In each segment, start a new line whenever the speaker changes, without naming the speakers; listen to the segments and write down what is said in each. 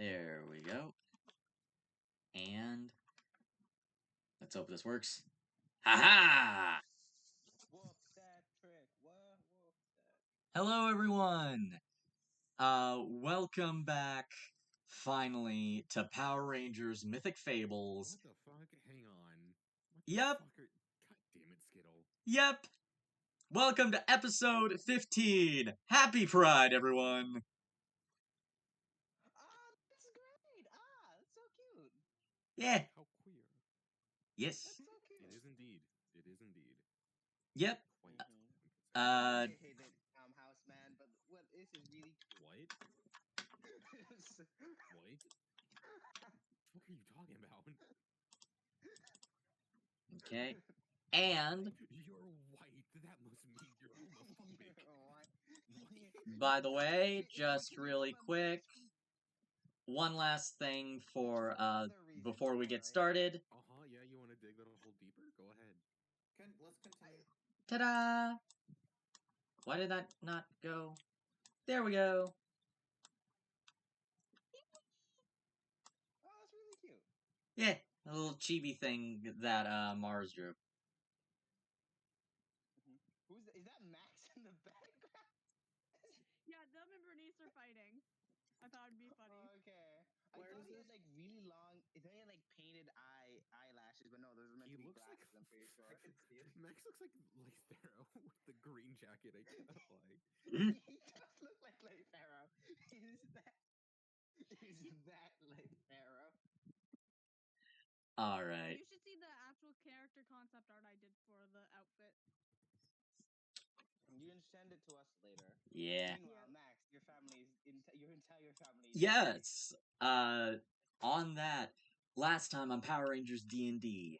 There we go. And let's hope this works. Ha-ha!
Whoop that trick. Whoop that.
Hello, everyone. Welcome back, finally, to Power Rangers Mythic Fables.
What the fuck? Hang on. What
Yep.
The fuck are... God damn it, Skittle.
Yep. Welcome to episode 15. Happy Pride, everyone.
That's great. That's so cute.
Yeah.
How queer.
Yes.
That's so cute.
It is indeed. It is indeed.
Yep.
Quite.
I hate it, house man, but what this is really cute.
What? What? What are you talking about?
Okay. And,
You're white. That must mean you're homophobic.
by the way, just really quick, one last thing for, before we get started.
Yeah, you want to dig that a hole deeper? Go ahead.
Let's continue.
Ta-da! Why did that not go? There we go.
Oh, that's really cute.
Yeah, a little chibi thing that Mars drew.
Is that Max in the background?
Yeah, them and Bernice are fighting. I thought it'd be funny.
Okay. I thought he had like really long. He had like painted eyelashes, but no, those are meant to be glasses. I'm pretty sure. I could see it.
Max looks like Pharaoh with the green jacket. I can't lie.
He does look like Pharaoh. Is that like Pharaoh?
All right.
You should see the actual character concept art I did for the outfit.
You can send it to us later.
Yeah.
Meanwhile, Max, your entire family.
Yes. On that, last time on Power Rangers D&D,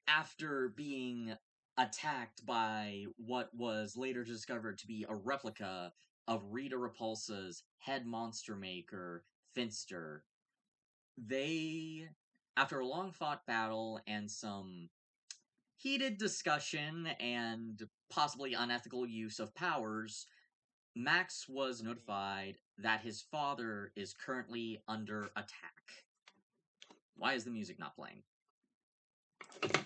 after being attacked by what was later discovered to be a replica of Rita Repulsa's head monster maker, Finster, they, after a long fought battle and some heated discussion and possibly unethical use of powers, Max was notified that his father is currently under attack. Why is the music not playing?
It's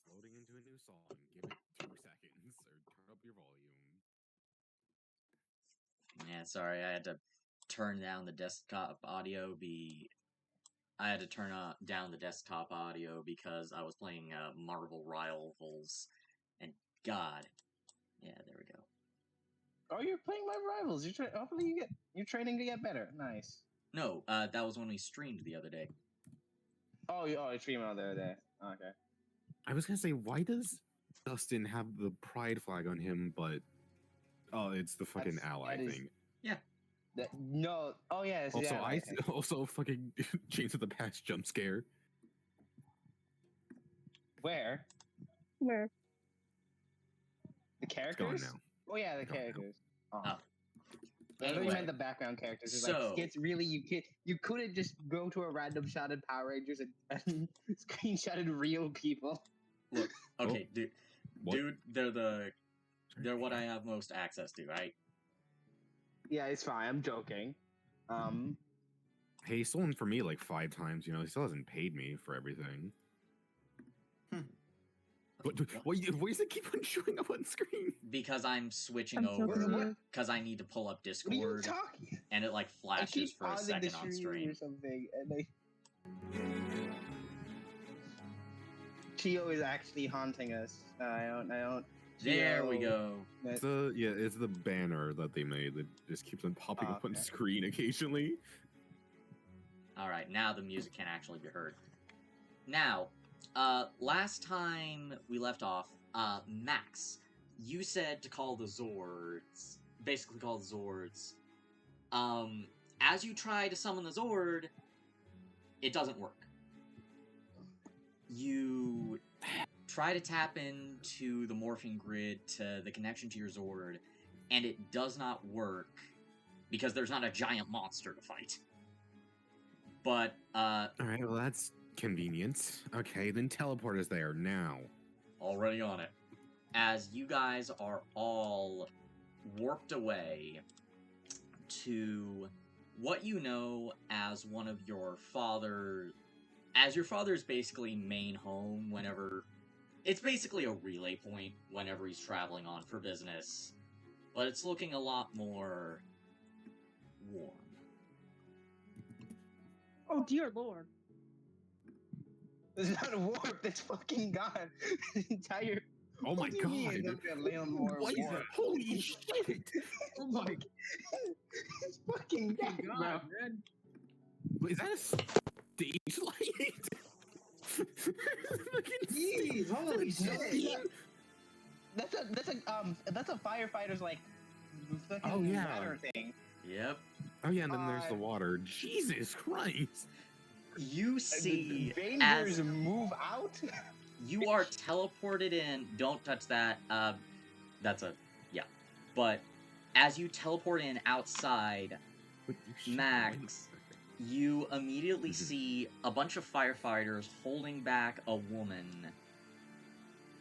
loading into a new song. Give it 2 seconds or turn up your volume.
Yeah, sorry, I had to turn down the desktop audio I had to turn down the desktop audio because I was playing Marvel Rivals, and God, yeah, there we go.
Oh, you're playing my rivals. Hopefully you're training to get better. Nice.
No, that was when we streamed the other day.
Oh, you're streaming on the other day. Okay.
I was gonna say, why does Dustin have the pride flag on him, but it's the fucking ally thing.
Yeah.
No. Oh yeah.
Also,
thing.
also fucking Chains of the Past jump scare.
Where? The characters?
It's gone now.
Oh yeah, the characters.
Oh.
I thought you
Anyway,
meant the background characters. It's
so-
like skits. Really, you couldn't just go to a random shotted Power Rangers and screenshotted real people.
Look, okay, dude,
What?
they're what I have most access to, right?
Yeah, it's fine. I'm joking.
Hey, he's stolen for me like 5 times. You know, he still hasn't paid me for everything. Why does it keep on showing up on screen?
Because I'm switching over, because I need to pull up
What are you
Discord,
talking?
and it like flashes for a second on stream.
Or something, and Chio is actually haunting us. I don't.
There we go.
It's the banner that they made that just keeps on popping up on screen occasionally.
Alright, now the music can actually be heard. Now, last time we left off, Max, you said to call the Zords. Basically call the Zords. As you try to summon the Zord, it doesn't work. You try to tap into the morphing grid to the connection to your Zord, and it does not work because there's not a giant monster to fight. But,
Alright, well that's convenient. Okay, then teleport is there now.
Already on it. As you guys are all warped away to what you know as one of your as your father's basically main home whenever it's basically a relay point whenever he's traveling on for business, but it's looking a lot more warm.
Oh dear lord.
It's not warped. It's fucking gone. The entire.
Oh my
What do you mean
god!
it's gonna be a little more
What is that?
warped?
Holy shit!
Oh my. It's fucking dead, bro.
God, man.
Is that a stage light?
Jeez, holy
Fucking-
shit. That's a firefighter's like fucking
Oh, yeah.
ladder thing.
Yep.
Oh yeah, and then there's the water. Jesus Christ!
You see,
The
as
Rangers move out.
you are teleported in, don't touch that, that's a, yeah. But as you teleport in outside,
What, you shit
Max, you immediately
Mhm.
see a bunch of firefighters holding back a woman,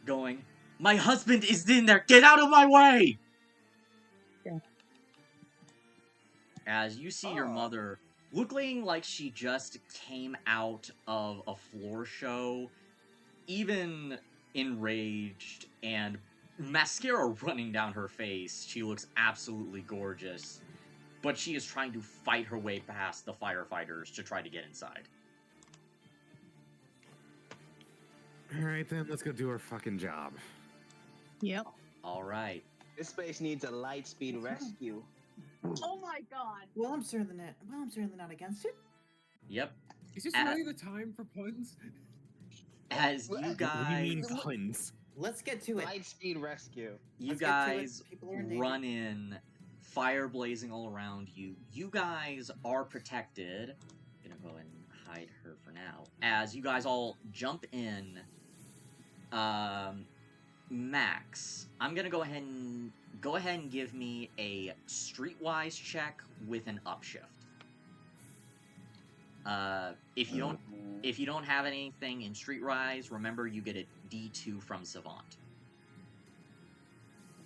going, "My husband is in there! Get out of my way!"
Yeah.
As you see your
Oh.
mother looking like she just came out of a floor show, even enraged and mascara running down her face. She looks absolutely gorgeous, but she is trying to fight her way past the firefighters to try to get inside.
Alright then, let's go do our fucking job.
Yep.
All right.
This space needs a light speed rescue.
Oh my god.
Well, I'm certainly not against it.
Yep.
Is this
Uh,
really the time for puns?
As
What-
you
what
What do you mean
guys,
puns?
Let's get to it.
Light speed rescue.
you
Let's get to it.
guys
People are in danger.
run in, fire blazing all around you. You guys are protected. Gonna go ahead and hide her for now. As you guys all jump in, Max, I'm gonna go ahead and give me a streetwise check with an upshift. If you don't have anything in streetwise, remember you get a D2 from Savant.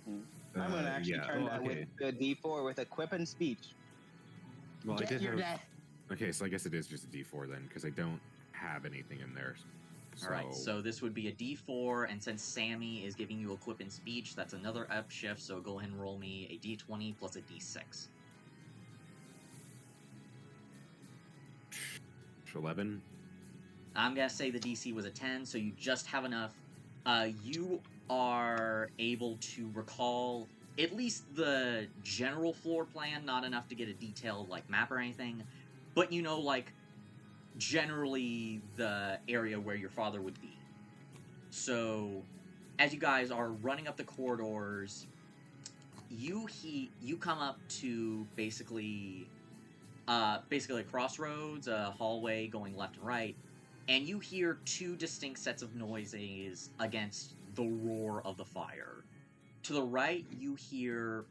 I'm gonna actually
yeah.
turn
Oh,
that
okay.
with the D4 with equip and speech.
Well, I
Get
did
your
have.
dad.
Okay, so I guess it is just a D4 then, because I don't have anything in there.
Alright, so this would be a D4, and since Sammy is giving you equip and speech, that's another upshift, so go ahead and roll me a D20 plus a D6.
11.
I'm gonna say the DC was a 10, so you just have enough. You are able to recall at least the general floor plan, not enough to get a detailed like map or anything, but you know like generally the area where your father would be. So as you guys are running up the corridors, you come up to basically a crossroads, a hallway going left and right, and you hear two distinct sets of noises against the roar of the fire. To the right, you hear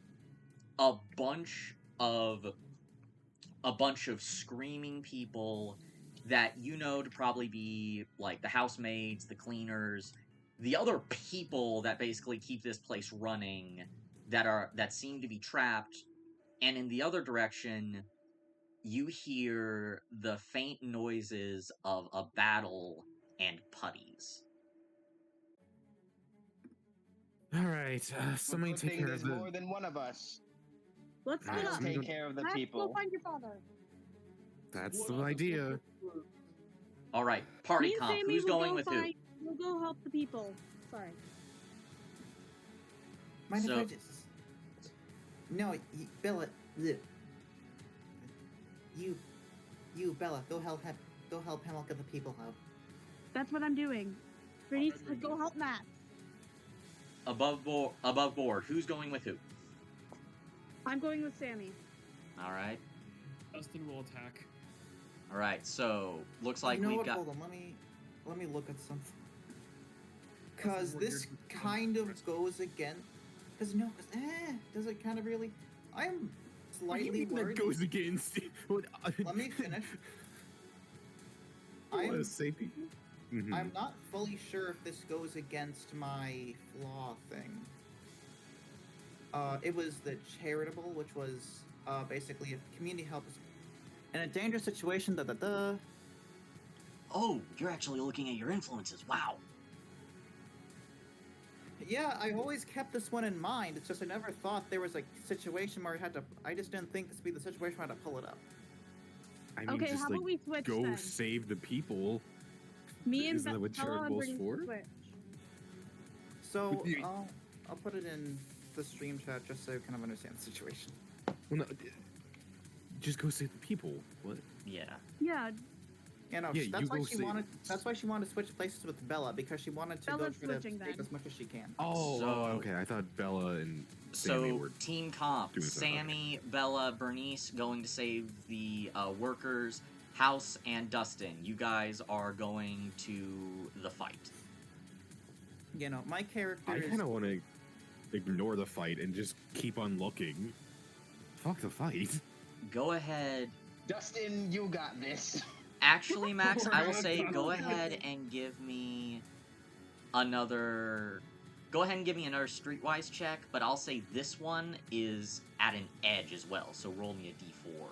a bunch of screaming people that you know to probably be like the housemaids, the cleaners, the other people that basically keep this place running that seem to be trapped. And in the other direction, you hear the faint noises of a battle and putties.
Alright, somebody
Good
take
thing
care
there's
of the.
more than one of us.
Let's
Alright,
split
I'll
up.
somebody
take
go-
care of the
Max,
people.
go find your father.
That's
What
the
else?
idea.
All right, party
Me and
comp.
Sammy
Who's
will
going
go
with
find, We'll go help the people. Sorry.
Mind
So-
if I just... No, Bella. You, Bella, go help him get the people out.
That's what I'm doing. Ready to go help Matt.
who? Above board. Who's going with who?
I'm going with Sammy.
All right.
Dustin will attack.
All right. So looks like
you know
we've
what?
got.
Hold on, let me look at something. Cause
What
this
you're-
kind of goes against. Does it kind of really? I'm
What do you
slightly
mean that
worried.
goes against?
Let me finish.
I'm say people. Mhm.
I'm not fully sure if this goes against my flaw thing. It was the charitable, which was basically if community help is In a dangerous situation,
Oh, you're actually looking at your influences. Wow.
Yeah, I've always kept this one in mind. It's just I never thought there was a situation where I just didn't think this would be the situation where I had to pull it up.
I mean,
Okay,
just
how
like
about we switch
go
then?
save the people.
Me and
Isn't that what
Bella and
charitable's
Brittany
for?
switch.
So
You-
I'll put it in the stream chat just so you kind of understand the situation.
Well, no, just go save the people. What?
Yeah.
Yeah,
Yeah, no,
Yeah,
that's
you
why
go
she
save-
wanted. That's why she wanted to switch places with Bella because she wanted to
Bella's
go try to
switching
save
then.
as much as she can.
Oh,
So-
okay. I thought Bella and Sammy
So,
were.
team comp,
doing something.
Sammy, Bella, Bernice going to save the workers, House, and Dustin. You guys are going to the fight.
You know, my character
I
is.
kind of want to ignore the fight and just keep on looking. Fuck the fight.
Go ahead.
Dustin, you got this.
Actually, Max, I will
Right.
say go ahead and give me another. Go ahead and give me another streetwise check, but I'll say this one is at an edge as well. So roll me a d4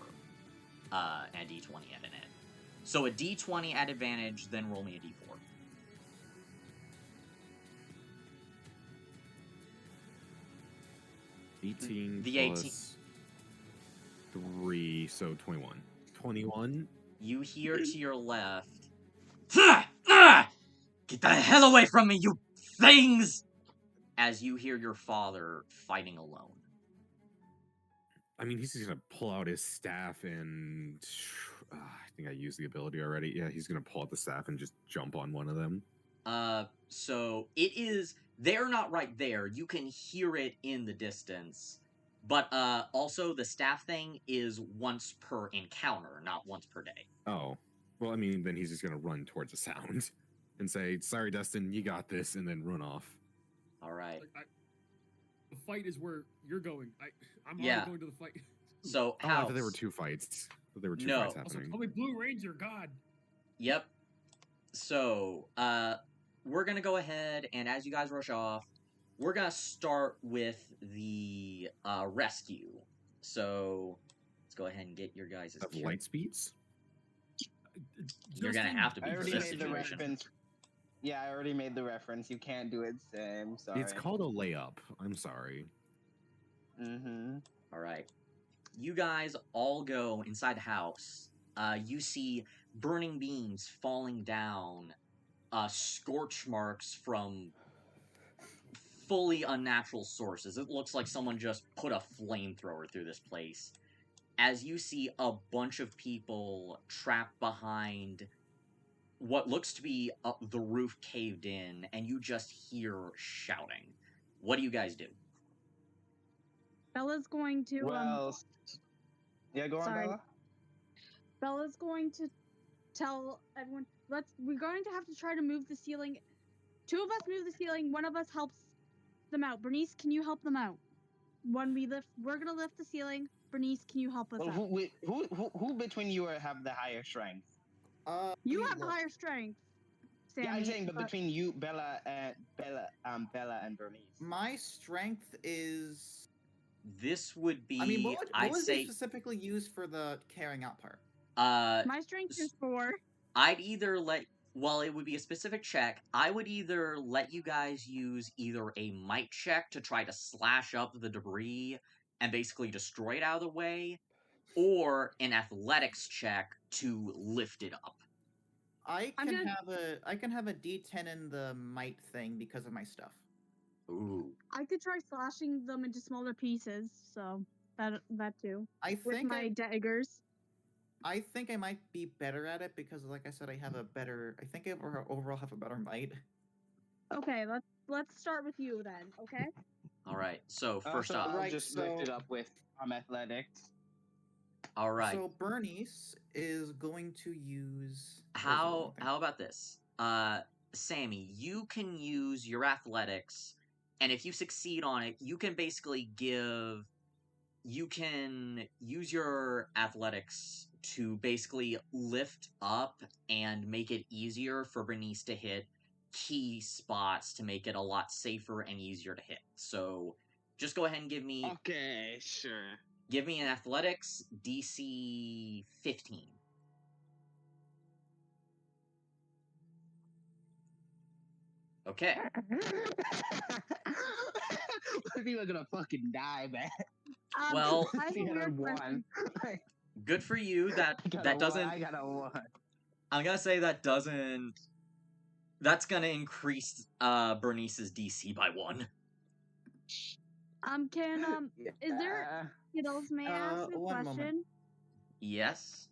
and a d20 at an edge. So a d20 at advantage, then roll me a d4.
Mm, 18
The 18
plus 3, so 21. 21?
You hear to your left. Get the hell away from me, you things! As you hear your father fighting alone.
I mean, he's just gonna pull out his staff and I think I used the ability already. Yeah, he's gonna pull out the staff and just jump on one of them.
So it is. They're not right there. You can hear it in the distance. But also the staff thing is once per encounter, not once per day.
Oh, well, I mean, then he's just gonna run towards the sound and say, "Sorry, Dustin, you got this," and then run off.
All right.
Like, the fight is where you're going. I'm
Yeah.
already going to the fight.
So
Oh, I
House.
thought there were two fights. I thought there were two
No.
fights
Also,
happening.
call me Blue Ranger. God.
Yep. So, we're gonna go ahead and as you guys rush off, we're gonna start with the rescue. So, let's go ahead and get your guys'
Of light speeds?
You're gonna
Justin,
have to be
I
for
already
this
made the
situation.
reference. Yeah, I already made the reference. You can't do it, Sam. Sorry.
It's called a layup. I'm sorry.
Mm-hmm.
All right. You guys all go inside the house. You see burning beams falling down, scorch marks from fully unnatural sources. It looks like someone just put a flamethrower through this place. As you see a bunch of people trapped behind what looks to be the roof caved in, and you just hear shouting. What do you guys do?
Bella's going to
Well, yeah, go on,
sorry.
Bella.
Bella's going to tell everyone, we're going to have to try to move the ceiling. Two of us move the ceiling, one of us helps them out. Bernice, can you help them out? When we're gonna lift the ceiling. Bernice, can you help us
Well,
out?
who between you have the higher strength?
You
let me
have
look.
higher strength, Sammy.
Yeah, I'm saying, but between you, Bella and Bernice.
My strength is.
This would be,
I mean, what
I'd
was
say,
it specifically used for the carrying out part?
My strength is 4.
I'd either it would be a specific check. I would either let you guys use either a might check to try to slash up the debris and basically destroy it out of the way, or an athletics check to lift it up.
I
I'm
can
gonna-
have a D10 in the might thing because of my stuff.
Ooh.
I could try slashing them into smaller pieces, so that too.
I
With
think
my daggers.
I think I might be better at it because, like I said, I think I overall have a better might.
Okay, let's start with you then, okay?
All right. So first
So
off,
I'll
Right,
just lift it
so-
up with athletics.
all right.
So Bernice is going to use.
How about this? Sammy, you can use your athletics, and if you succeed on it, you can use your athletics to basically lift up and make it easier for Bernice to hit key spots to make it a lot safer and easier to hit. So just go ahead and give me
Okay, sure.
Give me an athletics DC 15. Okay.
People are gonna fucking die, man.
Well,
I have a
I got a
weird
one.
question.
good for you. That doesn't.
I got a one.
I'm gonna say that doesn't. That's gonna increase Bernice's DC by 1.
Can is there Skittles, may I ask a
one
question?
moment.
Yes.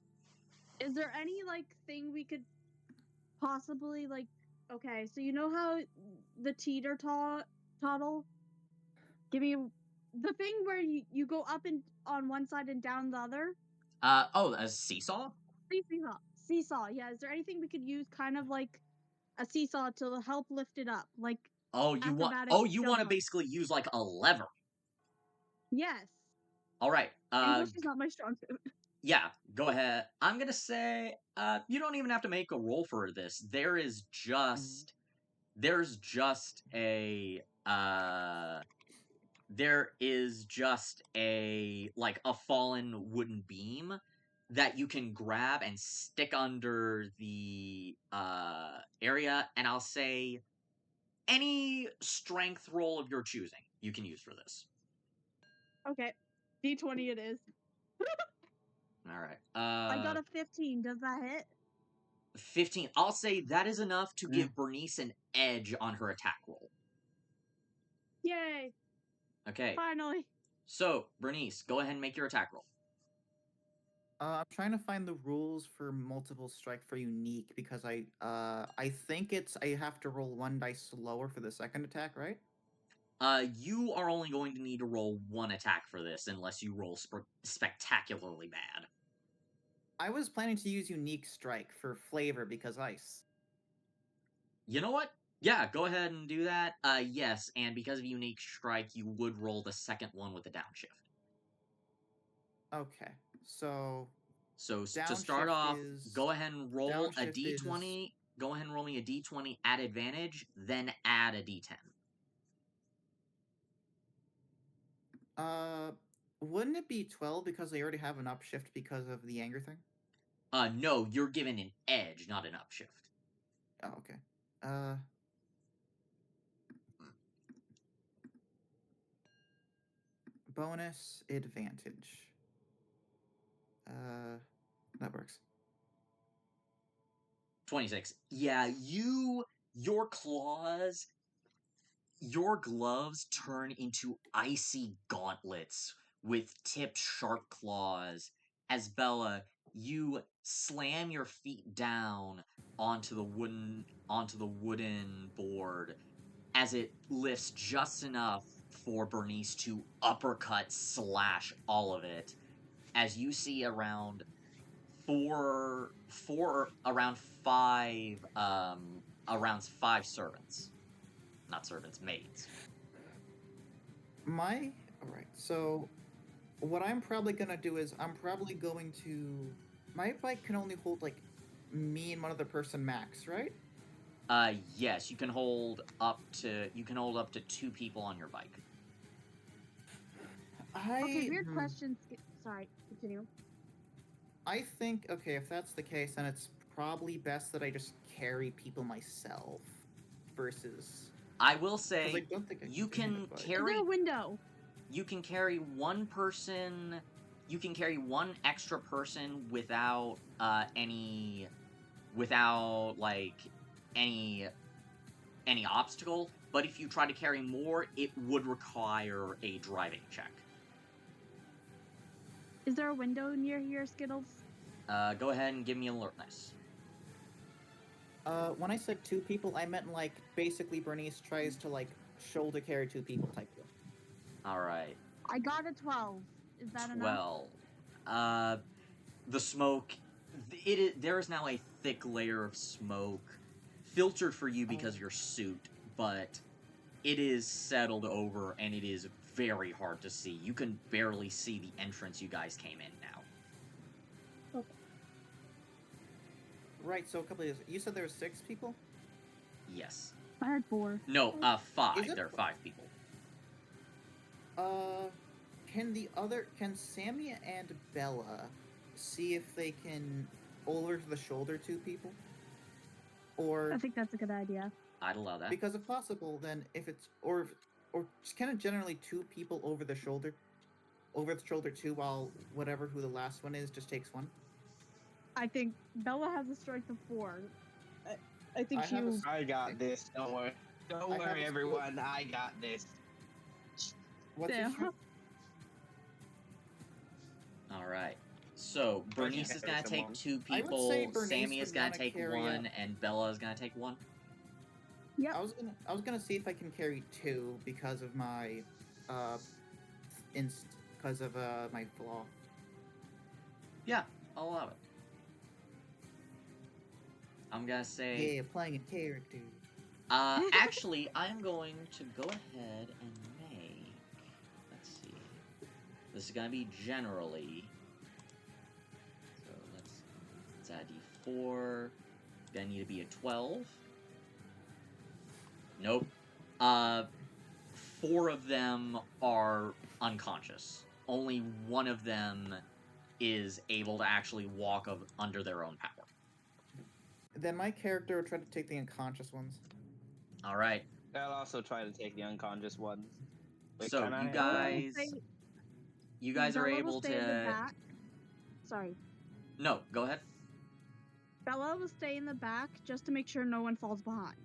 Is there any like thing we could possibly like? Okay, so you know how the teeter toddle? Give me the thing where you go up and on one side and down the other.
A seesaw?
Seesaw. Yeah. Is there anything we could use, kind of like a seesaw, to help lift it up, like acrobatic?
You want to basically use like a lever.
Yes.
All right.
English is not my strong suit.
Yeah, go ahead. I'm gonna say, you don't even have to make a roll for this. There's just a, there is just a, like, a fallen wooden beam that you can grab and stick under the, area, and I'll say any strength roll of your choosing you can use for this.
Okay. D20 it is.
Alright,
I got a 15. Does that hit?
15. I'll say that is enough to give Bernice an edge on her attack roll.
Yay!
Okay.
Finally.
So, Bernice, go ahead and make your attack roll.
I'm trying to find the rules for multiple strike for unique because I think I have to roll 1 dice slower for the second attack, right?
You are only going to need to roll 1 attack for this unless you roll spectacularly bad.
I was planning to use unique strike for flavor because ice.
You know what? Yeah, go ahead and do that. Yes, and because of unique strike, you would roll the second one with a downshift.
Okay, so
to start
downshift
off,
is-
go ahead and roll a
downshift
d20. Go ahead and roll me a d20 at advantage, then add a d10.
Wouldn't it be 12 because they already have an upshift because of the anger thing?
No, you're given an edge, not an upshift.
Oh, okay. Bonus advantage. That works.
26. Yeah, your gloves turn into icy gauntlets with tipped sharp claws as Bella, you slam your feet down onto the wooden board as it lifts just enough for Bernice to uppercut slash all of it, as you see around five servants. Not servants, maids.
Alright, so what I'm probably gonna do is I'm probably going to... My bike can only hold, like, me and one other person max, right?
Yes, you can hold up to 2 people on your bike.
Okay, weird question. Sorry, continue.
I think, okay, if that's the case, then it's probably best that I just carry people myself versus...
I will say,
I don't think I
you can
Is
carry...
there a window?
You can carry one person... You can carry one extra person without, any obstacle, but if you try to carry more, it would require a driving check.
Is there a window near here, Skittles?
Go ahead and give me alertness.
When I said 2 people, I meant, like, basically Bernice tries to, like, shoulder carry 2 people type deal.
Alright.
I got a 12. Is that enough?
12. The smoke... there is now a thick layer of smoke, filtered for you because of your suit, but it is settled over, and it is very hard to see. You can barely see the entrance you guys came in now.
Okay.
Right, so a couple of... You said there were 6 people?
Yes.
I heard 4.
No, 5.
Is it
There are 5 people.
Can Sammy and Bella see if they can over the shoulder two people? Or
I think that's a good idea.
I'd allow that.
because if possible, then if it's or just kind of generally two people over the shoulder two, while whatever who the last one is just takes one.
I think Bella has a strength of 4. I think
I have a
you.
s-
I got this. Don't worry. Don't
I have
worry,
a-
everyone. I got this.
What's your
Yeah.
strength?
All right. So Bernice is gonna take 2
I would say
people.
Bernice
Sammy is
would
gonna
wanna
take
carry
1, and Bella is gonna take 1.
Yep.
I was gonna see if I can carry 2 because of my my flaw.
Yeah, I'll allow it. I'm gonna say.
Yeah, playing a character.
Actually, I'm going to go ahead and make. Let's see. This is gonna be generally. So let's add D4. Gonna need to be a 12. Nope. 4 of them are unconscious. Only one of them is able to actually walk under their own power.
Then my character will try to take the unconscious ones.
All right.
I'll also try to take the unconscious ones. Wait,
So
can I?
you guys are
Bella will
able
stay in the
to.
back. Sorry.
No, go ahead.
Bella will stay in the back just to make sure no one falls behind,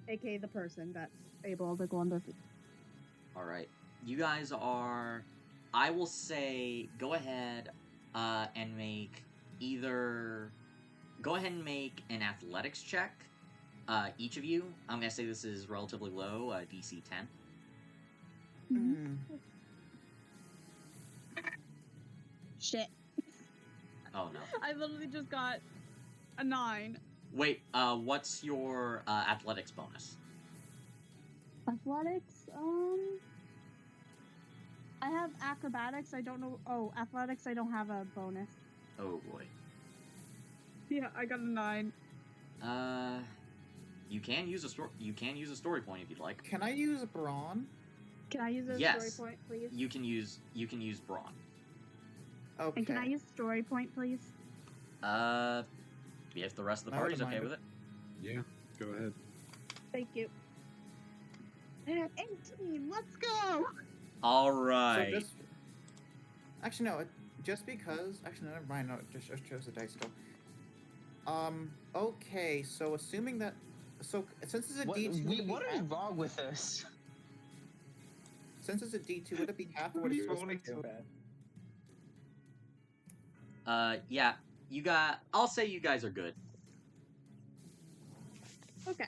aka the person that's able to go on their feet.
All right. You guys are. I will say, go ahead and make either. Go ahead and make an athletics check. Each of you. I'm gonna say this is relatively low, DC 10.
Mm-hmm. Shit.
Oh no.
I literally just got a 9.
Wait. What's your athletics bonus?
Athletics, I have acrobatics. I don't know. Oh, athletics. I don't have a bonus.
Oh boy.
Yeah, I got a 9.
You can use a story point if you'd like.
Can I use brawn?
Can I use a
Yes.
story point, please?
You can use brawn.
Okay.
And can I use story point, please?
If the rest of the
I
party's
wouldn't
okay
mind
with it.
Yeah, go ahead.
Thank you. And 18. Let's go.
All right.
So actually, no. Just because. Actually, no, never mind. No, it just chose the dice still. Okay. So assuming that. So since it's a D2, would it be
What is
half-
wrong with us?
Since it's a D2, would it be half of what it's supposed to do?
Yeah. I'll say you guys are good.
Okay.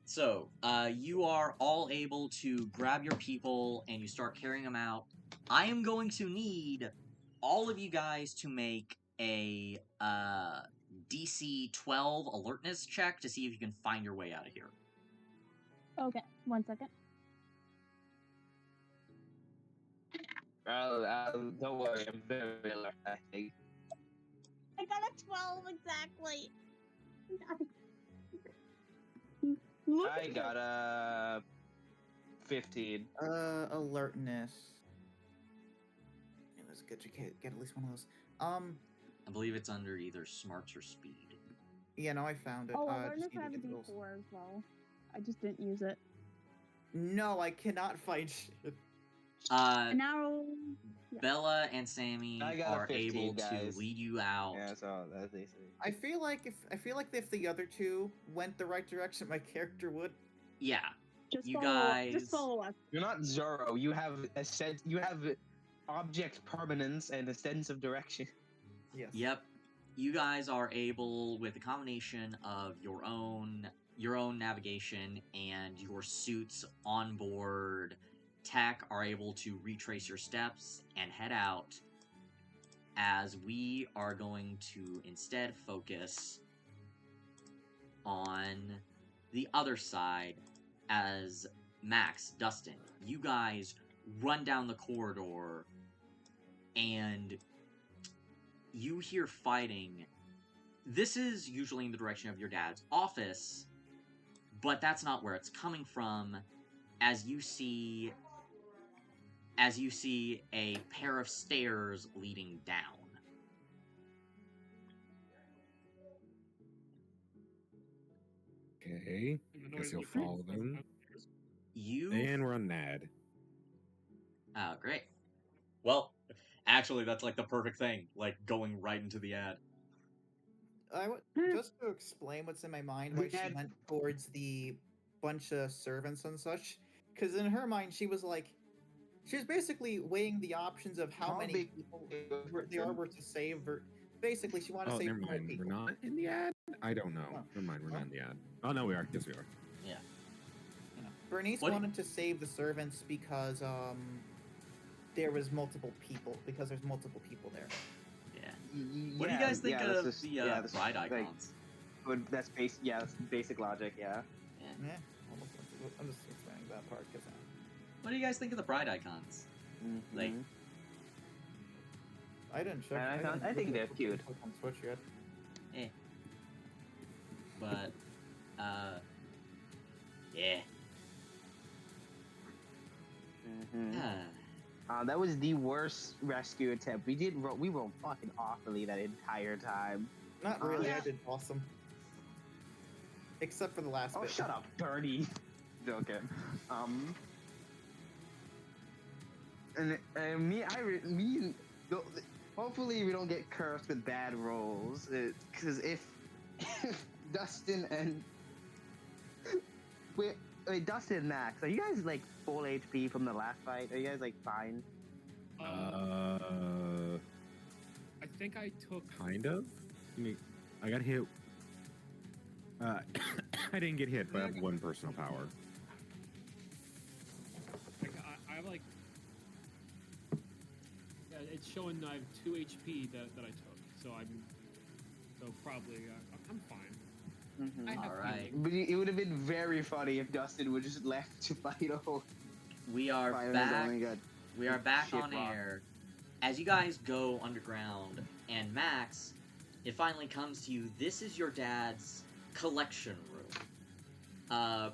So, you are all able to grab your people and you start carrying them out. I am going to need all of you guys to make a DC 12 alertness check to see if you can find your way out of here.
Okay. 1 second.
Don't worry, I'm very alert, I think.
I got a 12 exactly.
I got a 15.
Alertness. Yeah, let's get at least one of those.
I believe it's under either smarts or speed.
Yeah, no, I found it.
Oh,
just
awareness
need to
I have a
get the rules.
D4 as well. I just didn't use it.
No, I cannot find shit.
And now, yeah.
Bella and Sammy
I got a
are
15,
able
guys.
to lead you out.
Yeah, so that's easy.
I feel like if the other two went the right direction, my character would.
Yeah.
Just
You
just
guys-
follow us.
You're not Zorro. You have a sense. You have object permanence and a sense of direction.
Yes.
Yep. You guys are able, with a combination of your own navigation and your suits on board tech, are able to retrace your steps and head out, as we are going to instead focus on the other side. As Max, Dustin, you guys run down the corridor and you hear fighting. This is usually in the direction of your dad's office, but that's not where it's coming from, as you see as you see a pair of stairs leading down.
Okay.
And the
Guess
noise
you'll
like,
follow them.
You
And we're on NAD.
Oh, great. Well, actually, that's like the perfect thing, like going right into the ad.
I would just to explain what's in my mind why she
Yeah.
went towards the bunch of servants and such. Because in her mind, she was basically weighing the options of how
How
many
big
people there were to save. Basically, she wanted to
Oh,
save
never
more
mind. We're
people.
not in the ad? I don't know.
Oh.
Never mind. We're
Huh?
not in the ad. Oh, no, we are. Yes, we are.
Yeah.
Bernice
What-
wanted to save the servants because there was multiple people because there's multiple people there.
Yeah. What do you guys think of the pride icons?
That's basic. Yeah, that's basic logic. Yeah.
Yeah, I'm just explaining that part because
What do you guys think of the pride icons? Like,
Mhm.
I didn't check.
I
didn't
think
look
they're
at
cute.
on Switch yet.
but, yeah.
Mhm.
Ah.
That was the worst rescue attempt. We rolled fucking awfully that entire time.
Not really.
Yeah.
I did awesome. Except for the last
Oh,
bit.
shut up, Bernie. Joking. Hopefully we don't get cursed with bad rolls. Because if Dustin and wait, Dustin and Max, are you guys like full HP from the last fight? Are you guys like fine?
I think I took.
Kind of. I got hit. I didn't get hit, but I have one personal power.
I have like. Yeah, it's showing I have 2 HP that I took, so probably I'm fine.
Mm-hmm.
I have
All right.
healing.
But it would have been very funny if Dustin would just left to fight a whole.
We are
Fire is
back.
only got
We are back
shit
on
rock.
air. As you guys go underground, and Max, it finally comes to you. This is your dad's collection room.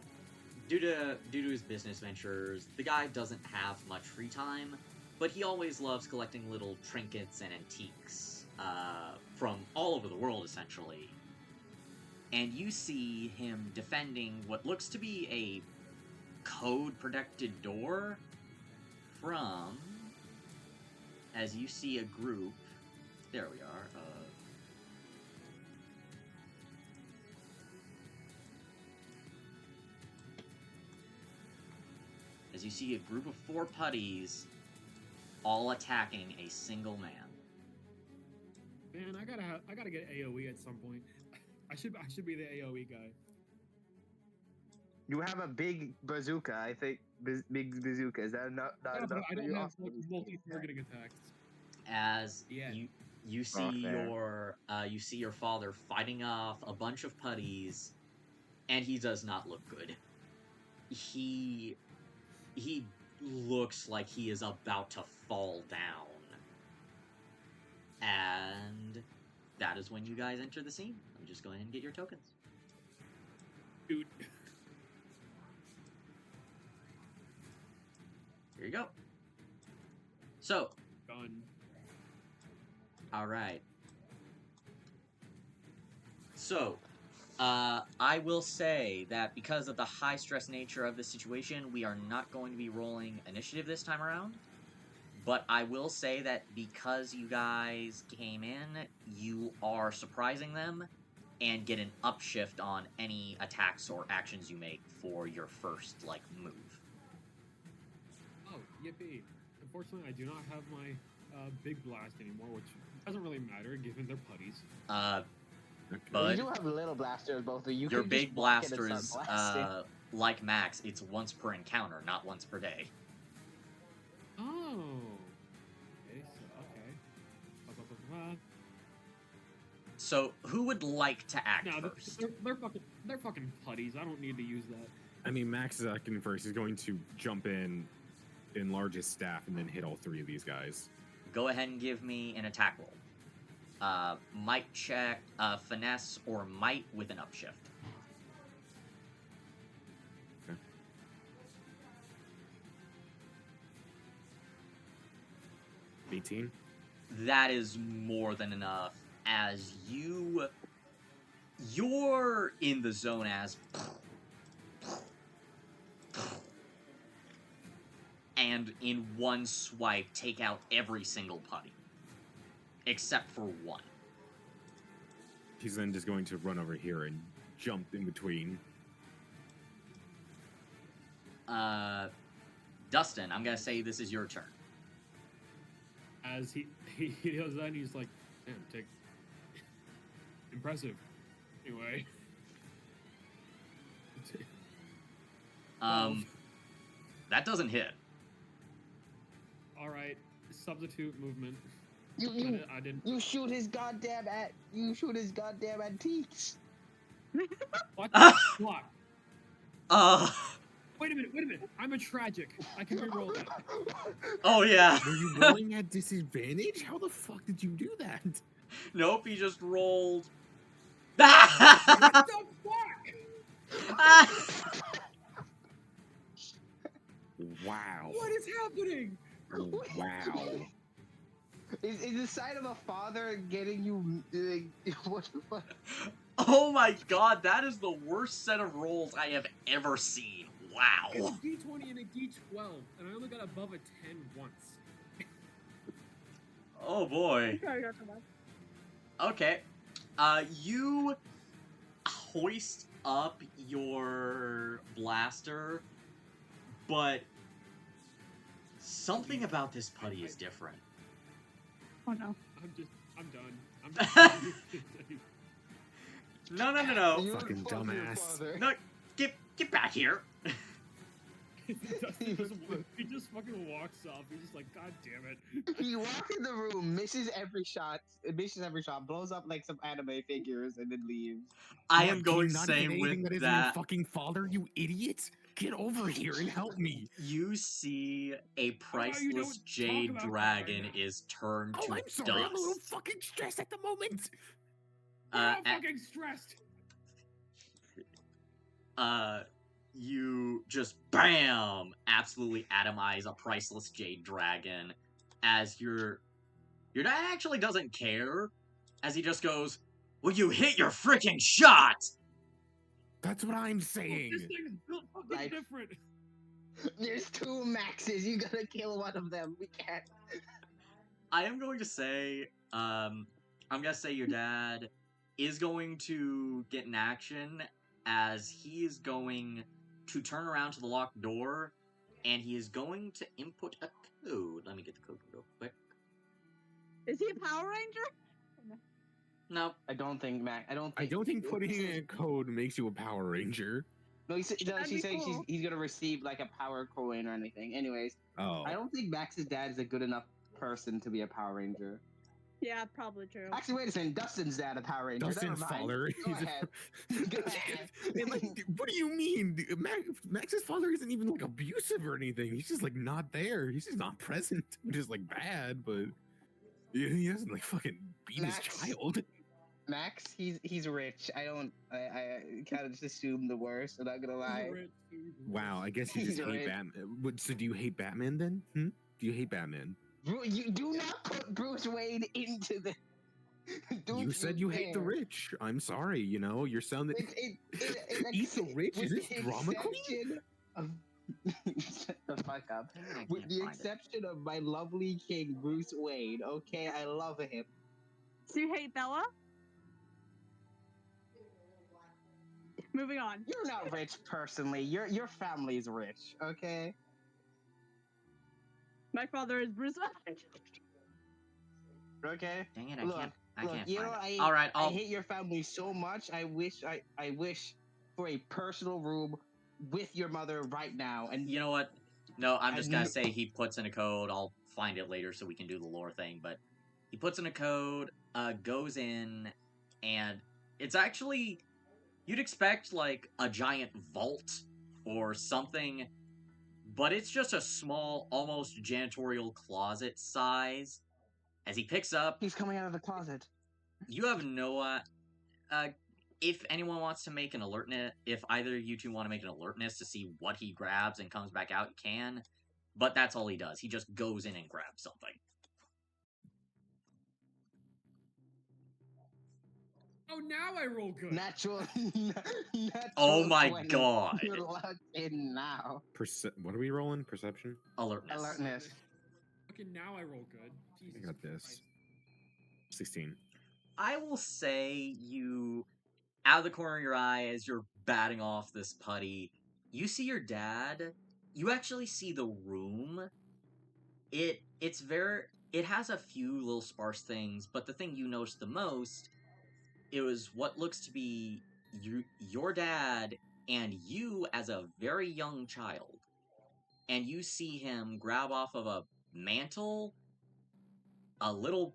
Due to his business ventures, the guy doesn't have much free time, but he always loves collecting little trinkets and antiques from all over the world, essentially. And you see him defending what looks to be a code-protected door from, as you see a group, there we are, as you see a group of 4 putties all attacking a single man.
Man, I gotta get AOE at some point. I should be the AOE guy.
You have a big bazooka, I think. Big bazooka. Is that not
Yeah,
enough?
but I
for
don't
you?
have like multi-targeting attacks.
As
Yeah.
you see
fair.
your father fighting off a bunch of putties, and he does not look good. He looks like he is about to fall down. And that is when you guys enter the scene. I'm just going and get your tokens.
Dude.
Here you go. So,
Done.
alright. So, I will say that because of the high-stress nature of the situation, we are not going to be rolling initiative this time around. But I will say that because you guys came in, you are surprising them and get an upshift on any attacks or actions you make for your first, move.
Oh, yippee. Unfortunately, I do not have my big blast anymore, which doesn't really matter given they're putties.
Okay.
But
you do have little blasters, both of you.
your
can
big
just walk in
blaster
and
is,
start blasting.
like Max, it's once per encounter, not once per day.
Oh. Okay, okay.
So, who would like to act
No,
first?
they're fucking putties. I don't need to use that.
I mean, Max is acting first. He's going to jump in, enlarge his staff, and then hit all 3 of these guys.
Go ahead and give me an attack roll. Might check, finesse, or might with an upshift.
Okay. 18.
That is more than enough. As you're in the zone as and in one swipe take out every single putty except for one.
He's then just going to run over here and jump in between.
Dustin, I'm gonna say this is your turn.
As he does that, he's like, damn, take impressive. Anyway.
That doesn't hit.
All right, substitute movement.
I
didn't.
You shoot his goddamn antiques.
What the fuck? Wait a minute. I'm a tragic. I can reroll that.
Oh yeah.
Were you rolling at disadvantage? How the fuck did you do that?
Nope, he just rolled.
What the fuck?
Wow.
What is happening?
Wow.
Is the sight of a father getting you? What the fuck?
Oh my god, that is the worst set of rolls I have ever seen. Wow.
It's a D20 and a D12, and I only got above a 10 once.
Oh boy. Okay. You hoist up your blaster, but something about this putty is different.
Oh no.
I'm done. I'm done.
No.
You
Fucking
fuck your
dumbass.
father.
No, get back here.
He just fucking walks off. He's just like, God damn it.
He walks in the room, misses every shot, blows up like some anime figures, and then leaves.
I
What,
am
can
going
you not
same
hit anything
with
that isn't your fucking father, you idiot! Get over here and help me!
You see a
about you don't
priceless
talk
jade
about that
dragon
right now?
is turned
Oh,
to
I'm sorry, I'm a little
dust.
fucking stressed at the moment!
I'm fucking stressed.
You just BAM! Absolutely atomize a priceless jade dragon as your dad actually doesn't care, as he just goes, "Well, you hit your freaking shot!"
That's what I'm
This
saying!
thing's built fucking
Like-
different.
There's two Maxes. You gotta kill one of them. We can't.
I am going to say, I'm gonna say your dad is going to get in action as he is going to turn around to the locked door, and he is going to input a code. Let me get the code real quick.
Is he a Power Ranger?
No,
I don't think
I don't think putting in a code makes you a Power Ranger.
No, she
That'd be
says
cool.
he's gonna receive like a power coin or anything. Anyways,
Oh.
I don't think Max's dad is a good enough person to be a Power Ranger.
Yeah, probably true.
Actually, wait a second. Dustin's dad a Power Ranger.
Dustin's
Never mind.
father.
Go
He's a-
ahead. Go ahead.
And, like, what do you mean? Max's father isn't even like abusive or anything. He's just like not there. He's just not present, which is like bad, but he doesn't like fucking beat
Max-
his child.
Max, he's rich. I kind of just assume the worst. I'm not gonna lie.
Wow, I guess you
He's
just hate
right.
Batman. So do you hate Batman then? Do you hate Batman?
You do not put Bruce Wayne into the.
You said you hate the rich. I'm sorry. You know, you're sounding. Eat the rich? Is this drama queen?
Shut the fuck up.
I
With
can't
the
find it.
exception of my lovely king, Bruce Wayne, okay? I love him.
So you hate Bella? Moving on.
You're not rich personally. Your family's rich, okay?
My father is Bruce Wayne.
Okay?
Dang it, I
Look,
can't
you
find
know,
it. All right,
I
I'll.
hate your family so much. I wish for a personal room with your mother right now. And
You know what? No, I'm just gonna
kn-
say he puts in a code. I'll find it later so we can do the lore thing. But he puts in a code, goes in, and it's actually you'd expect like a giant vault or something, but it's just a small, almost janitorial closet size. As he picks up,
he's coming out of the closet.
you have no if anyone wants to make an alertness, if either of you two want to make an alertness to see what he grabs and comes back out, you can. But that's all he does. He just goes in and grabs something.
Oh, now I roll good.
Natural.
Oh my
20.
god.
You're locked in now.
What are we rolling? Perception?
Alertness.
Alertness.
Okay, now I roll good. Jesus
I got this.
Christ.
16.
I will say you, out of the corner of your eye, as you're batting off this putty, you see your dad. You actually see the room. It has a few little sparse things, but the thing you notice the most, it was what looks to be your dad and you as a very young child. And you see him grab off of a mantle a little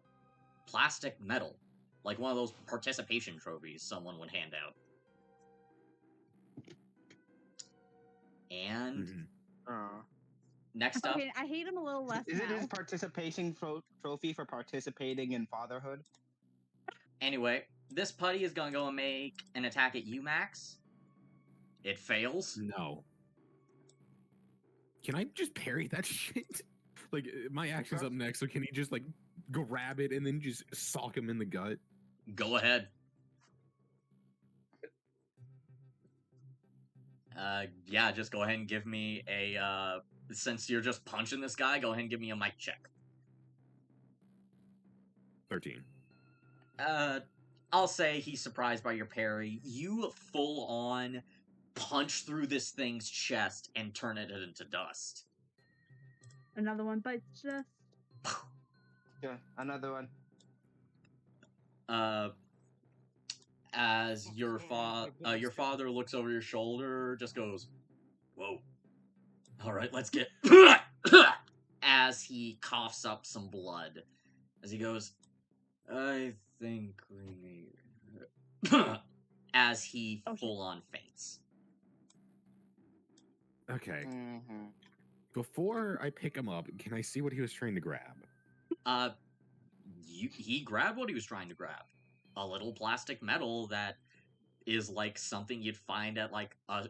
plastic medal, like one of those participation trophies someone would hand out. And next up,
Okay, I hate him a little less
Is it
now.
his participation trophy for participating in fatherhood?
anyway, this putty is gonna go and make an attack at you, Max. It fails.
No. Can I just parry that shit? Like, my action's up next, so can he just, like, grab it and then just sock him in the gut?
Go ahead. Yeah, just go ahead and give me a, since you're just punching this guy, go ahead and give me a mic check.
13.
I'll say he's surprised by your parry. You full on punch through this thing's chest and turn it into dust.
Another one bites just.
Yeah, another one.
As your father looks over your shoulder, just goes, "Whoa! All right, let's get." As he coughs up some blood, as he goes, "I think we need." As he full on faints.
Okay.
Mm-hmm.
Before I pick him up, can I see what he was trying to grab?
He grabbed what he was trying to grab. A little plastic medal that is like something you'd find at like a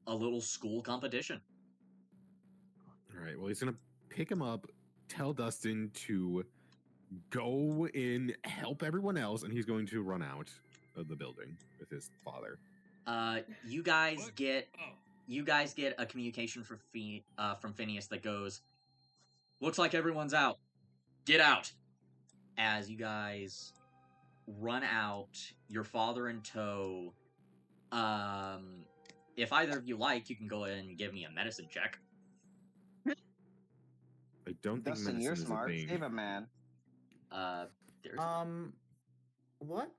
little school competition.
All right. Well, he's gonna pick him up, tell Dustin to go in, help everyone else, and he's going to run out of the building with his father.
You guys
What?
get
Oh,
a communication from Phineas that goes, "Looks like everyone's out. Get out." As you guys run out, your father in tow. If either of you like, you can go ahead and give me a medicine check.
I don't think
Dustin,
medicine
you're
is
smart.
a thing.
Save a man.
There's
What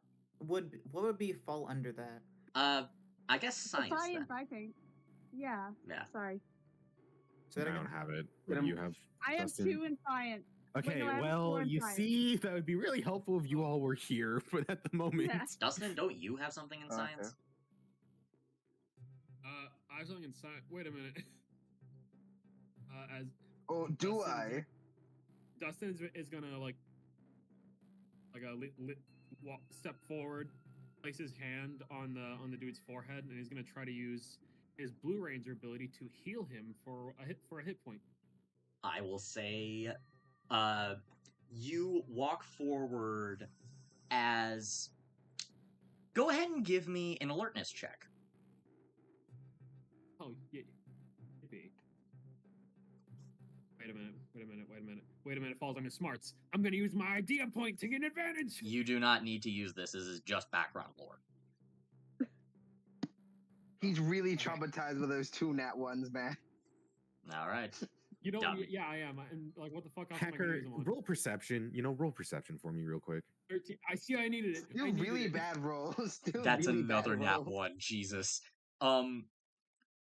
would be fall under that?
I guess science.
Science,
Then.
I think. Yeah.
Yeah.
Sorry.
So
I don't have it. What do you have?
I have
Dustin?
2 in science.
Okay,
no, I have
well,
4 in
you
science.
see, that would be really helpful if you all were here, but at the moment,
Yeah.
Dustin, don't you have something in science?
I have something inside. Wait a minute. As
Oh, do
Dustin's-
I?
Dustin is gonna like step forward, place his hand on the dude's forehead, and he's gonna try to use his Blue Ranger ability to heal him for a hit point.
I will say, you walk forward as. Go ahead and give me an alertness check.
Oh, yeah. Wait a minute. Falls on his smarts. I'm gonna use my idea point to get an advantage.
You do not need to use this. This is just background lore.
He's really traumatized with those 2 nat ones, man.
All right.
You know,
Dumb.
yeah, I am. And like, what the fuck else am I gonna
Hacker,
use him on?
roll perception. Roll perception for me real quick.
13. I see. I needed it.
Still
I needed
really
it.
bad rolls. Still
That's
really
another
bad
nat
rolls.
1. Jesus.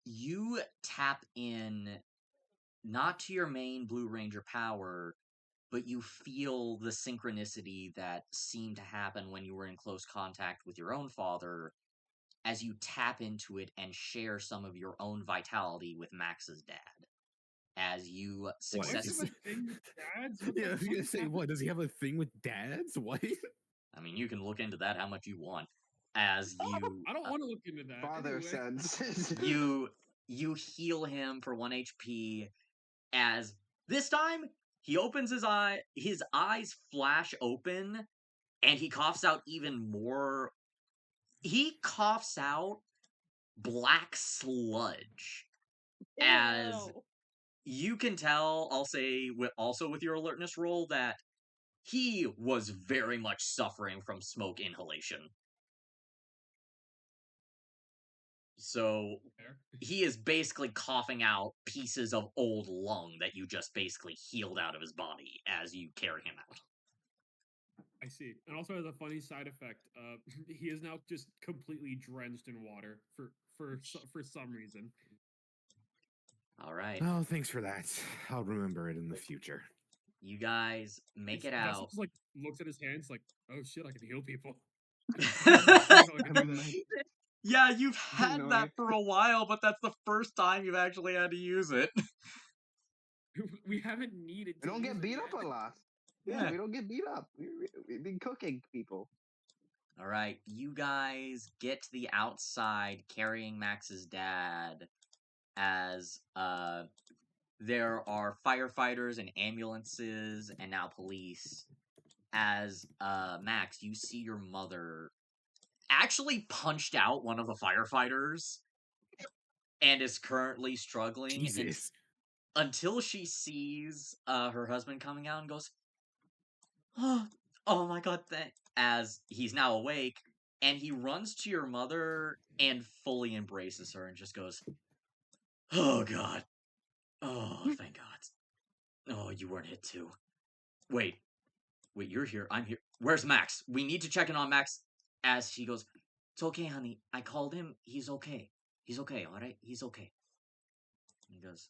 You tap in not to your main Blue Ranger power, but you feel the synchronicity that seemed to happen when you were in close contact with your own father as you tap into it and share some of your own vitality with Max's dad. As you successfully...
Yeah, I was gonna say, what, does he have a thing with dads? What?
I mean, you can look into that how much you want. As you...
I don't want to look into that.
Father
Anyway.
sense.
You heal him for 1 HP as this time he opens his eyes flash open and he coughs out even more. He coughs out black sludge. As
Ew.
you can tell, I'll say also with your alertness roll that he was very much suffering from smoke inhalation. So
Fair.
he is basically coughing out pieces of old lung that you just basically healed out of his body as you carry him out.
I see. And also has a funny side effect. He is now just completely drenched in water for some reason.
All right.
Oh, thanks for that. I'll remember it in the future.
You guys make it
Dustin
out.
just like looks at his hands like, oh shit, I can heal people.
Yeah, you've had
No,
that for a while, but that's the first time you've actually had to use it.
We haven't needed
we
to
don't
use
get
it
beat
yet.
up a lot.
Yeah.
Yeah, we don't get beat up. We've been cooking people.
All right, you guys get to the outside carrying Max's dad as there are firefighters and ambulances and now police. As Max, you see your mother actually punched out one of the firefighters and is currently struggling
Jesus.
until she sees her husband coming out and goes, oh my god, as he's now awake, and he runs to your mother and fully embraces her and just goes, oh god. Oh, thank god. Oh, you weren't hit too. Wait, you're here. I'm here. Where's Max? We need to check in on Max. As she goes, it's okay, honey. I called him. He's okay. He's okay, alright? He's okay. He goes,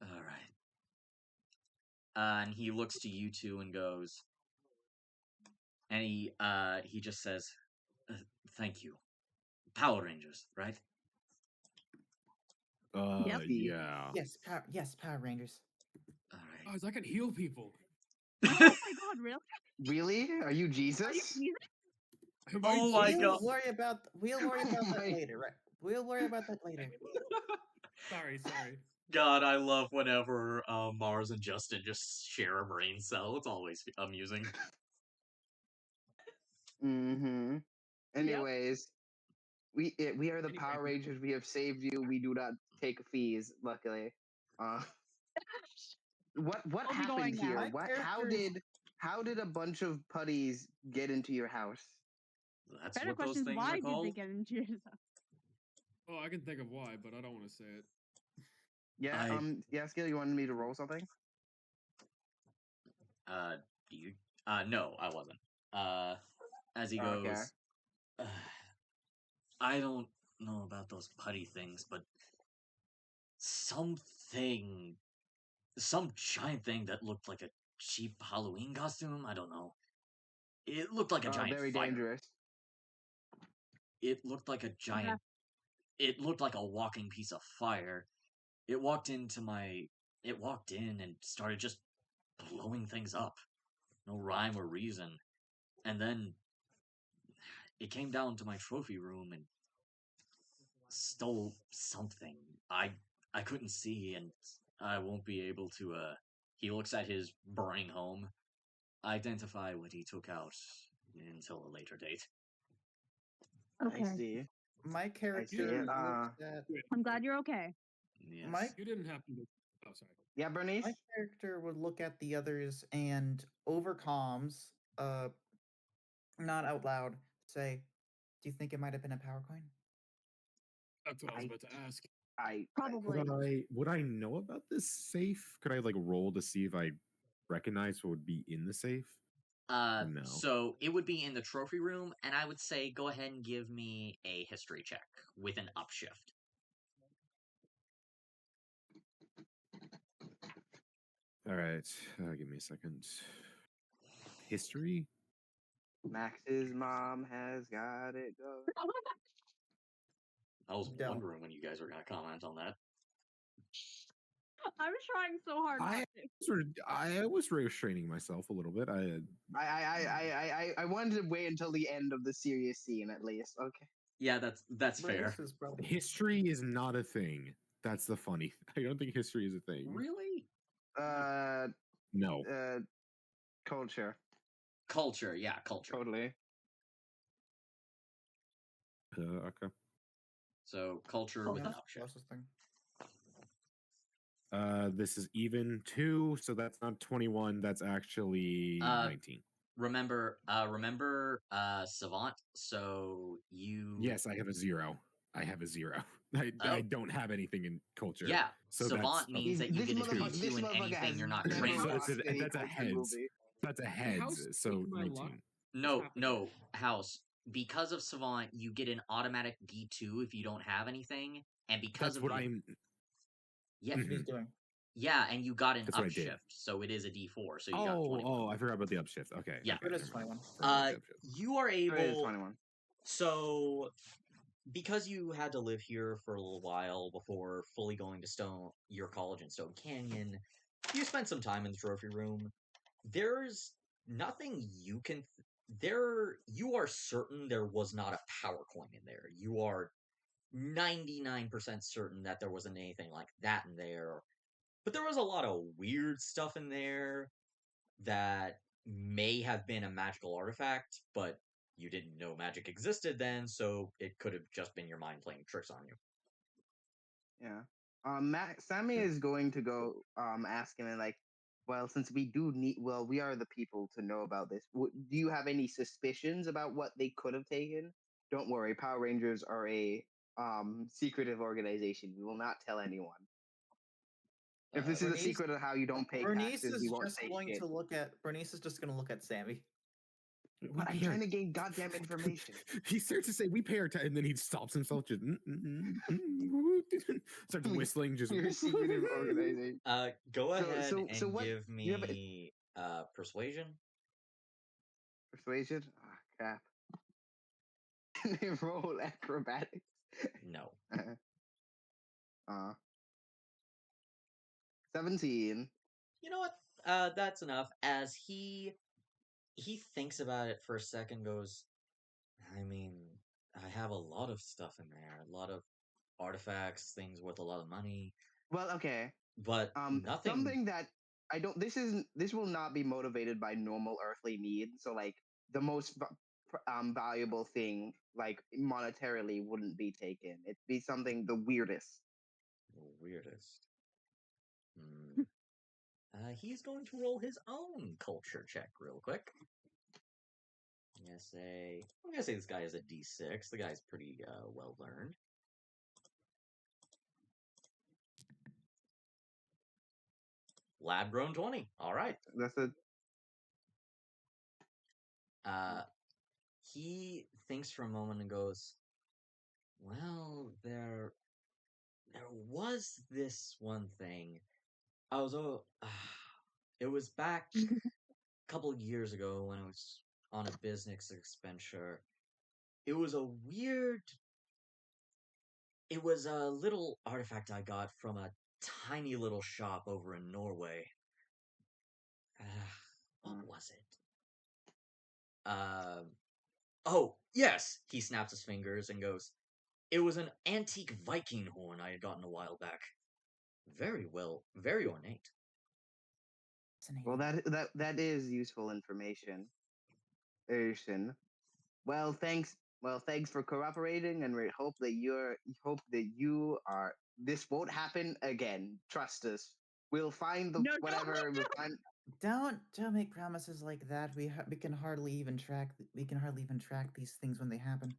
alright. And he looks to you two and goes, and he just says, thank you. Power Rangers, right?
Yep.
Yeah.
Yes, Power Rangers.
Alright.
Oh, I can heal people.
Oh my god, really?
Really? Are you Jesus?
Are you Jesus?
Am I
Oh my
Jesus?
god.
We'll worry about that
my-
later, right? We'll worry about that later.
Sorry.
God, I love whenever Mars and Justin just share a brain cell. It's always amusing.
Mm-hmm. Anyways, we are the
Anyway,
Power Rangers. We have saved you. We do not take fees, luckily. What
I'll be
happened
going now.
here?
My
What
character's-
how did a bunch of putties get into your house?
That's
Better
what those
question is
things
why
are
did they
called.
get into your house?
Oh, I can think of why, but I don't want to say it.
Yeah, Yaskiel, you wanted me to roll something?
You? No, I wasn't. As he goes,
Okay.
I don't know about those putty things, but some giant thing that looked like a cheap Halloween costume. I don't know. It looked like a giant
Very
fire.
dangerous.
It looked like a giant. It looked like a walking piece of fire. It walked in and started just blowing things up. No rhyme or reason. And then it came down to my trophy room and stole something. I couldn't see, and I won't be able to he looks at his burning home, identify what he took out until a later date.
I
Okay.
see.
My
see
character
it.
looks at
I'm glad you're okay.
Yes.
Mike?
You didn't happen to. Oh, sorry.
Yeah, Bernice?
my character would look at the others and over comms, not out loud, say, "Do you think it might have been a power coin?"
That's what I was about to ask.
Probably.
Would I know about this safe? Could I like roll to see if I recognize what would be in the safe? No.
So it would be in the trophy room, and I would say go ahead and give me a history check with an upshift.
All right, give me a second. History.
Max's mom has got it going.
I was
Don't.
wondering when you guys were gonna comment on that.
I was trying so hard not to.
I was restraining myself a little bit.
I wanted to wait until the end of the serious scene at least. Okay.
Yeah, that's fair.
Brace is probably
History is not a thing. That's the funny. I don't think history is a thing.
Really?
No.
Culture.
Culture, yeah, culture.
Totally.
Okay.
So culture with an upshift.
Closest thing.
This is even 2, so that's not 21. That's actually 19.
Remember, savant. So you.
Yes, I have a 0. I have a 0. I don't have anything in culture.
Yeah,
so
savant means that you
This
get a
motherfucker- this
D2 in
motherfucker
anything
has
you're not
never
trained
So
with.
watched any
that's a
culture
heads.
movie.
That's a
House
heads. So
taking my luck.
19.
No, house. Because of savant, you get an automatic D2 if you don't have anything, and because
That's
of
what
the,
I'm.
yeah,
That's what he's doing.
yeah, and you got an
That's what I did.
upshift, so it is a D4. So you got 21.
Oh, I forgot about the upshift. Okay.
Yeah.
Okay,
It is
never mind.
21.
Forgot about the upshift.
You are
It is
able.
21.
So, because you had to live here for a little while before fully going to your college in Stone Canyon, you spent some time in the trophy room. There's nothing you can. You are certain there was not a power coin in there. You are 99% certain that there wasn't anything like that in there. But there was a lot of weird stuff in there that may have been a magical artifact, but you didn't know magic existed then, so it could have just been your mind playing tricks on you.
Yeah. Sammy is going to go ask him and like, well, since we we are the people to know about this. Do you have any suspicions about what they could have taken? Don't worry, Power Rangers are a secretive organization. We will not tell anyone. If this is a
Bernice-
secret of how you don't pay
Bernice
taxes, we
is
won't
just
say
going
shit.
to look at. Bernice is just going to look at Sammy.
But I'm trying to gain goddamn information.
He starts to say we pay our tax, and then he stops himself, just starts whistling. Just
You're a secretive organization.
Go ahead
so
and
what-
give
you have
me persuasion.
Persuasion? Ah, crap. Can they roll acrobatics?
No.
17.
You know what? That's enough. As he thinks about it for a second, goes, I mean, I have a lot of stuff in there, a lot of artifacts, things worth a lot of money,
Well, okay.
but nothing.
Something that I don't. This will not be motivated by normal earthly needs. So, like, the most valuable thing, like monetarily, wouldn't be taken. It'd be something the weirdest.
Weirdest. He's going to roll his own culture check real quick. I'm gonna say this guy is a D6. The guy's pretty well learned. Lab grown 20. All right.
That's it.
He thinks for a moment and goes, well, there was this one thing. It was back a couple of years ago when I was on a business expenditure. It was a little artifact I got from a tiny little shop over in Norway. What was it? Oh, yes! He snaps his fingers and goes, it was an antique Viking horn I had gotten a while back. Very ornate.
Well, that is useful information. Well, thanks. Well, thanks for cooperating, and we hope that you are. This won't happen again. Trust us. We'll find
No.
We'll find.
Don't make promises like that. We can hardly even track these things when they happen.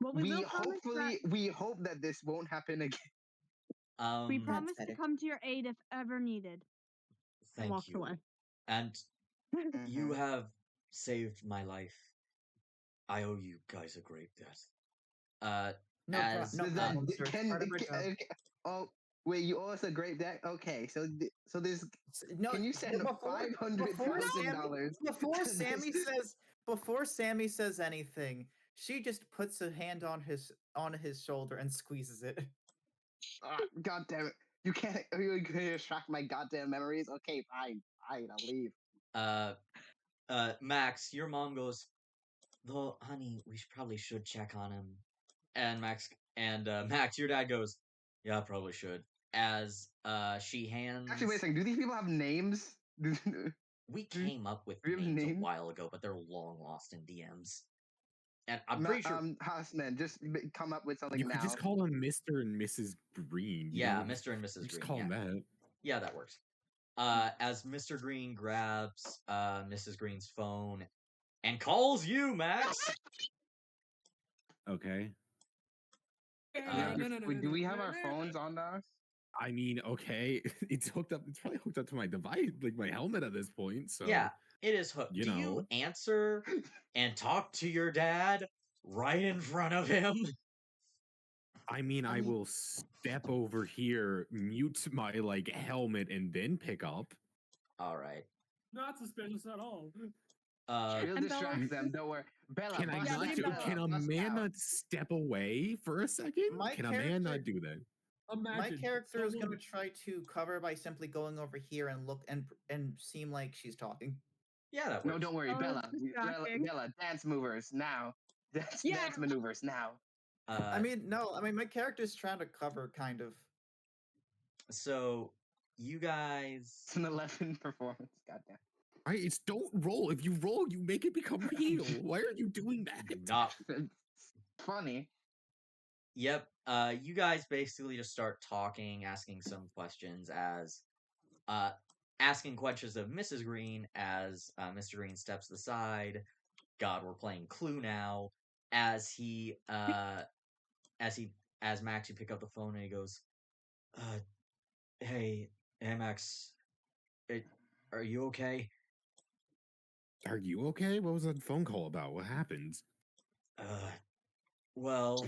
Well, we promise
We hope that this won't happen again.
we promise to come to your aid if ever needed.
Thank
walked
you.
away.
And you have saved my life. I owe you guys a great debt.
Oh, wait, you owe us a great debt? Okay, so there's.
No,
can you send $500,000?
Before Sammy says anything, she just puts a hand on his shoulder and squeezes it.
God damn it! You can't distract my goddamn memories. Okay, fine, I'll leave.
Max, your mom goes, though, honey, we probably should check on him. And Max, your dad goes, yeah, I probably should. As she hands.
Actually, wait a second. Do these people have names?
We came up with
Do you have
names a
names?
while ago, but they're long lost in DMs. And I'm
Ma-
pretty sure.
Hausman, just come up with something
You
now.
could just call them Mr. and Mrs. Green. You
Yeah,
don't-
Mr. and Mrs.
Just
Green.
call
Yeah.
them that.
Yeah, that works. As Mr. Green grabs Mrs. Green's phone and calls you, Max.
Okay.
Do we have our phones on us?
I mean, okay, it's hooked up. It's probably hooked up to my device, like my helmet at this point. So
Yeah, it is hooked.
you
Do you
know.
answer and talk to your dad right in front of him?
I mean, I will step over here, mute my like helmet, and then pick up.
All right.
Not suspicious at all.
We'll
And
distract
Bella's-
them. Don't worry. Bella,
Can I
bust
not?
out,
Do,
Bella,
can a
bust
man
out.
not step away for a second?
My
Can a man not
character-
do that?
My
Imagine
character is
someone-
going to try to cover by simply going over here and look and seem like she's talking.
Yeah, that works.
No, don't worry,
Oh,
Bella.
it's distracting.
Bella, dance movers now. Dance
Yeah.
maneuvers now.
I mean, no. I mean, my character's trying to cover, kind of.
So you guys.
It's an 11 performance. Goddamn.
It's don't roll. If you roll, you make it become real. Why are you doing that?
Do not.
It's funny.
Yep. You guys basically just start talking, asking some questions asking questions of Mrs. Green as Mr. Green steps aside. God, we're playing Clue now. As Max, you pick up the phone and he goes, hey Max, are you okay?
Are you okay? What was that phone call about? What happened?
Well,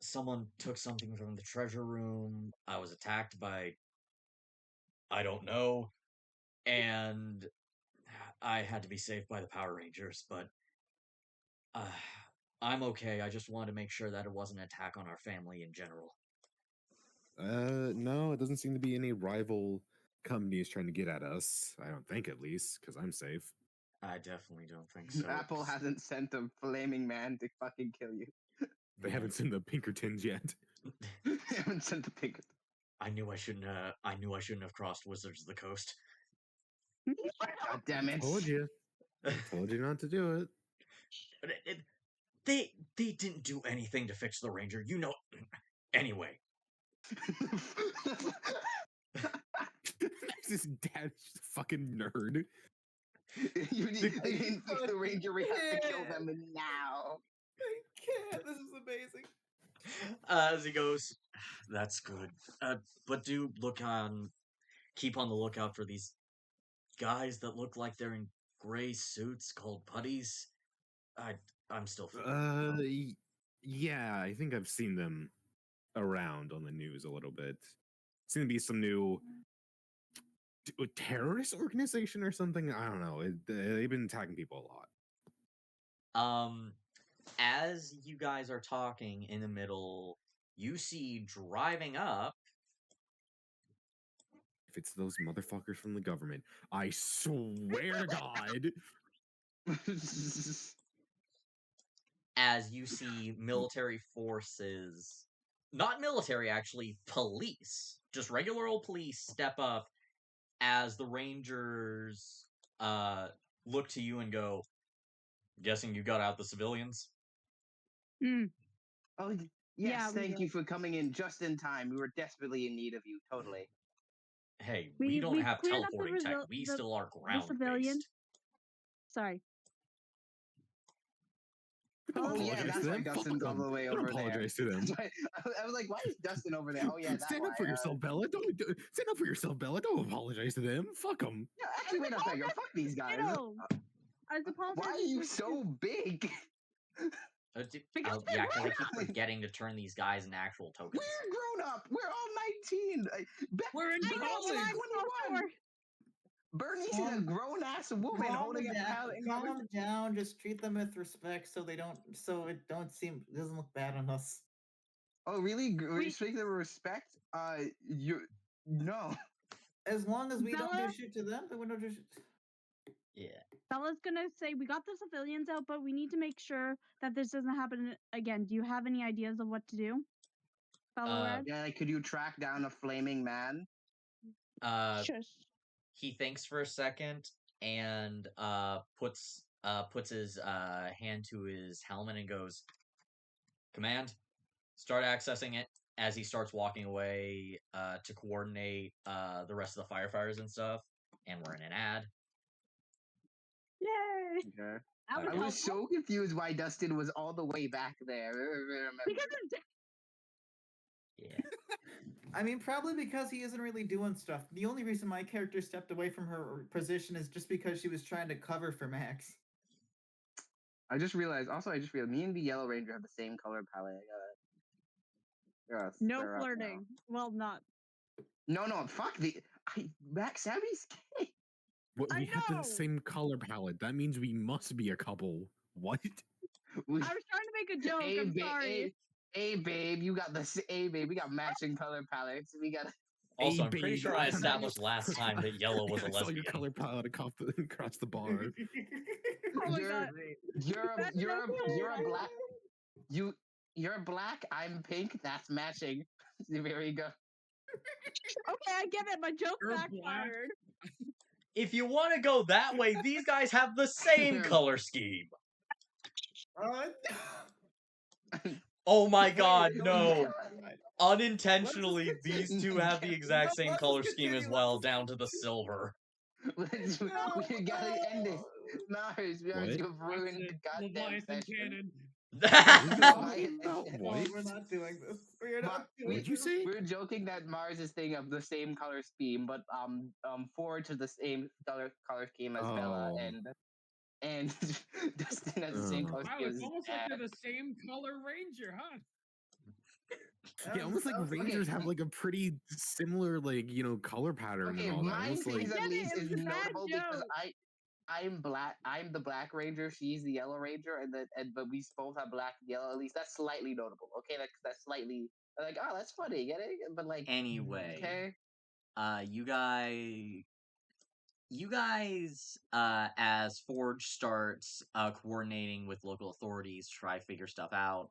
someone took something from the treasure room. I was attacked by, I don't know, and I had to be saved by the Power Rangers, but I'm okay. I just wanted to make sure that it wasn't an attack on our family in general.
No, it doesn't seem to be any rival companies trying to get at us. I don't think, at least, because I'm safe.
I definitely don't think so.
Apple hasn't sent a flaming man to fucking kill you.
They haven't seen the Pinkertons yet.
They haven't sent the pig.
I knew I shouldn't have crossed Wizards of the Coast.
God damn it.
Told you. Told you not to do it.
But they didn't do anything to fix the Ranger, you know. Anyway.
This dad's just a fucking nerd.
You didn't fix the Ranger, we have to kill them now.
I can't. This is amazing.
As he goes, that's good. But do keep on the lookout for these guys that look like they're in gray suits called putties. I'm still.
Yeah, I think I've seen them around on the news a little bit. Seem to be some new terrorist organization or something. I don't know. They've been attacking people a lot.
As you guys are talking in the middle, you see driving up.
If it's those motherfuckers from the government, I swear to God.
As you see military forces, not military, actually, police, just regular old police step up as the Rangers look to you and go, guessing you got out the civilians?
Oh, yes,
Yeah, we
thank
did.
you for coming in just in time. We were desperately in need of you, totally.
Hey,
We-
we don't
we
have
cleared up the
teleporting tech.
result-
We
the-
still are ground
civilian.
based.
Sorry.
Oh, yeah,
apologize
that's
to
why
them.
Dustin's
Fuck
all the
them.
way
Don't
over there.
apologize to them.
That's why- I was like, why is Dustin over there? Oh, yeah, that's
Stand
why.
up for yourself, Bella. Don't stand up for yourself, Bella. Don't apologize to them. Fuck them.
Yeah, actually, wait a second. Fuck these guys.
Ew. I suppose.
Why are you so big?
Because
Yeah,
we're
because I keep
grown-up.
forgetting to turn these guys into actual tokens.
We're grown up. We're all 19.
We're in
Bernice
college.
is 21. Bernice is a grown ass woman holding a pallet.
Calm down. Just treat them with respect, so it doesn't look bad on us.
Oh, really? Speaking of respect, no.
As long as we don't
Bella?
do shit to them, then we don't do shit.
Yeah.
Bella's gonna say we got the civilians out, but we need to make sure that this doesn't happen again. Do you have any ideas of what to do, Bella Red?
Yeah, like, could you track down a flaming man?
Shush.
He thinks for a second, and puts his hand to his helmet and goes, "Command, start accessing it." As he starts walking away to coordinate the rest of the firefighters and stuff, and we're in an ad.
Yay!
Okay.
That was
I was
helpful.
so confused why Dustin was all the way back there. Remember.
Because it's
Yeah.
I mean, probably because he isn't really doing stuff. The only reason my character stepped away from her position is just because she was trying to cover for Max.
I just realized. Also, I just realized me and the Yellow Ranger have the same color palette. I gotta
no
square up now.
flirting. Well, not.
No, fuck Max Sammy's gay.
What,
I
we have
know!
the same color palette. That means we must be a couple. What?
We-
I was trying to make a joke.
hey,
I'm sorry.
Hey, babe, you got hey, babe, we got matching color palettes. We got.
Also,
Hey,
I'm pretty
babe,
sure I established last time that Yellow was a
I saw your
lesbian.
color palette across the bar.
Oh my
You're
god. That's
you're a
so
black. You're black. I'm pink. That's matching. There you go.
Okay, I get it. My joke
You're black.
backfired.
If you want to go that way, these guys have the same color scheme. Oh my god, no. Unintentionally, these two have the exact same color scheme as well, down to the silver.
We gotta end this. Mars,
What?
you've ruined the goddamn
Leviathan
session.
cannon.
What are you
No,
talking about?
No,
What?
we're not doing this. We're
Ma-
not doing
What'd you
this.
say?
We're joking that Mars is thing of the same color scheme, but Forge to the same color scheme as Bella,
Oh.
and Dustin has the same
Oh.
color
Wow,
scheme as
it's almost like
Dad.
they're the same color ranger, huh?
Yeah, almost like
Okay.
Rangers have like a pretty similar color pattern
Okay,
and all that.
mine
Almost like
things at
Get it,
least
it
is
was a bad
notable because
joke.
I'm black. I'm the Black Ranger. She's the Yellow Ranger, but we both have black and yellow. At least that's slightly notable. Okay, that's slightly like, oh, that's funny. Get it? But like,
Anyway,
okay,
you guys, as Forge starts coordinating with local authorities, try figure stuff out.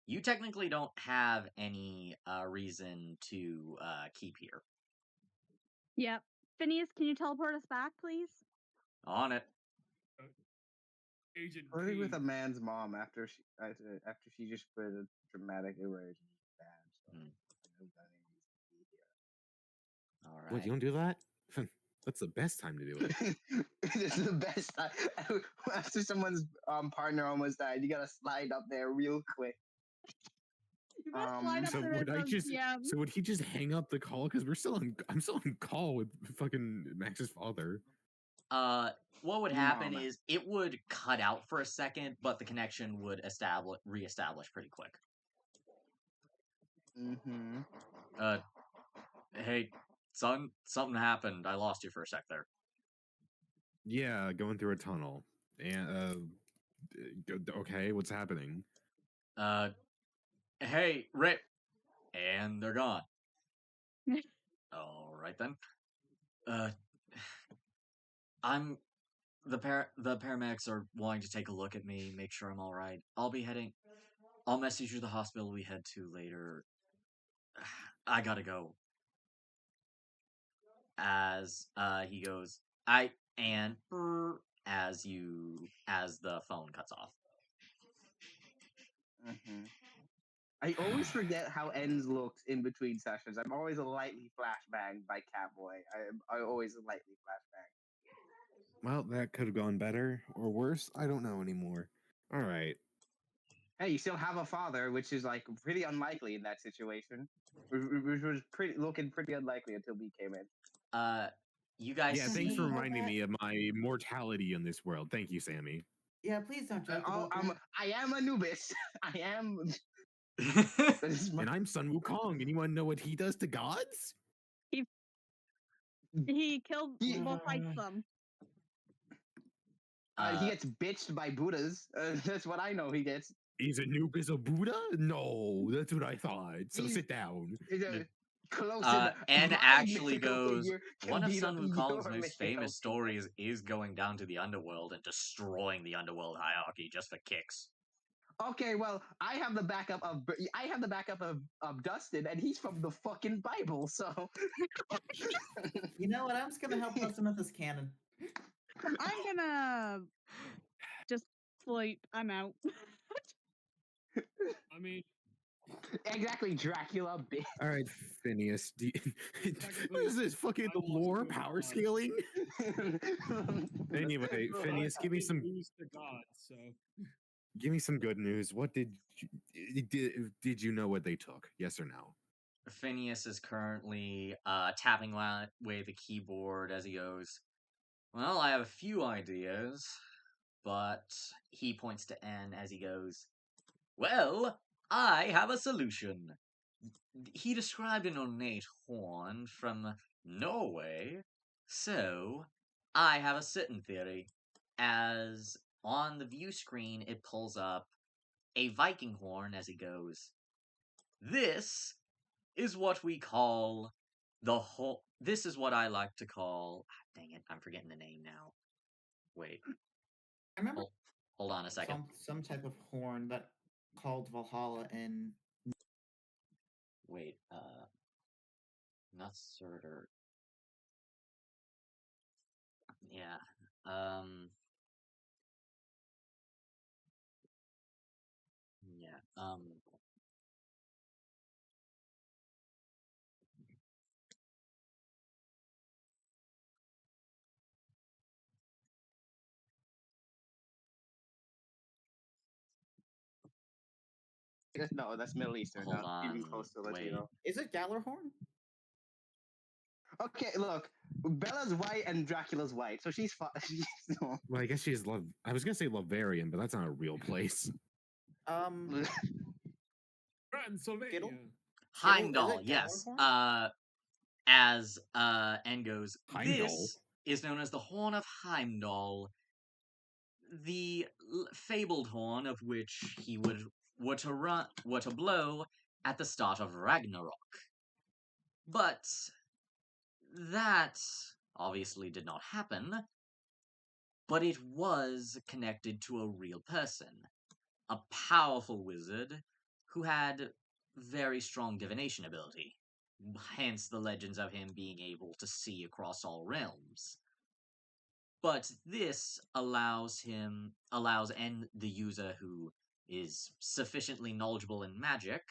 You technically don't have any reason to keep here.
Yep. Phineas, can you teleport us back, please?
On it.
Agent
flirting with
P.
a man's mom after she just put a dramatic erasure is bad. So
Hmm.
I know that ain't easy to be here.
All
What,
right.
you don't do that? That's the best time to do it.
This is the best time. After someone's partner almost died, you gotta slide up there real quick.
You must line up
So
there
would
as
I
a
just?
GM.
So would he just hang up the call? Because I'm still on call with fucking Max's father.
What would happen
Mom.
is it would cut out for a second, but the connection would reestablish pretty quick.
Mm-hmm.
Hey, son, something happened. I lost you for a sec there.
Yeah, going through a tunnel. And okay, what's happening?
Hey, Rip, and they're gone. All right then. I'm the paramedics are wanting to take a look at me, make sure I'm all right. I'll message you the hospital we head to later. I gotta go. As he goes, as the phone cuts off.
Mm-hmm. I always forget how ends looks in between sessions. I'm always a lightly flashbang by Catboy. I always lightly flashbang.
Well, that could have gone better or worse. I don't know anymore. All right.
Hey, you still have a father, which is like pretty unlikely in that situation. Which was looking pretty unlikely until we came in.
You guys
Yeah,
see.
thanks for reminding me of my mortality in this world. Thank you, Sammy.
Yeah, please don't joke about that.
I am Anubis. I am.
And I'm Sun Wukong, and you want to know what he does to gods?
He killed, well, fights them.
He gets bitched by Buddhas. That's what I know he gets.
Is Anubis a Buddha? No, that's what I thought. So sit down.
Close
and
my
actually
mythical
goes,
figure can
one of
beat up
Sun Wukong's
your
most
mythical
famous
figure.
stories is going down to the underworld and destroying the underworld hierarchy just for kicks.
Okay, well, I have the backup of Dustin, and he's from the fucking Bible. So,
You know what? I'm just gonna help Dustin with his cannon.
I'm gonna just sleep. I'm out.
I mean,
Exactly, Dracula, bitch.
All right, Phineas. What is this fucking
I lost
lore
to a
power
god.
scaling? Anyway,
Bro,
Phineas,
I
give me
did
some
lose to God, so
give me some good news. What did you know what they took? Yes or no?
Phineas is currently tapping away the keyboard as he goes, well, I have a few ideas, but he points to N as he goes, well, I have a solution. He described an ornate horn from Norway, so I have a certain theory. As on the view screen, it pulls up a Viking horn as he goes, this is what we call the whole. This is what I like to call. Dang it, I'm forgetting the name now. Wait,
I remember
hold on a second.
some type of horn that called Valhalla in.
Wait, not Surtur. Yeah, yeah,
No, that's Middle Eastern.
hold
Not even
on.
close to
Wait,
Latino.
Is it Gallarhorn?
Okay, look, Bella's white and Dracula's white, so she's fine.
Well, I guess she's I was gonna say Lavarian, but that's not a real place.
Transylvania.
Skittle?
Heimdall,
it
yes.
Gallarhorn?
As N goes,
Heimdall?
this is known as the Horn of Heimdall, the fabled horn of which he were to blow at the start of Ragnarok. But that obviously did not happen, but it was connected to a real person, a powerful wizard who had very strong divination ability, hence the legends of him being able to see across all realms. But this allows the user who is sufficiently knowledgeable in magic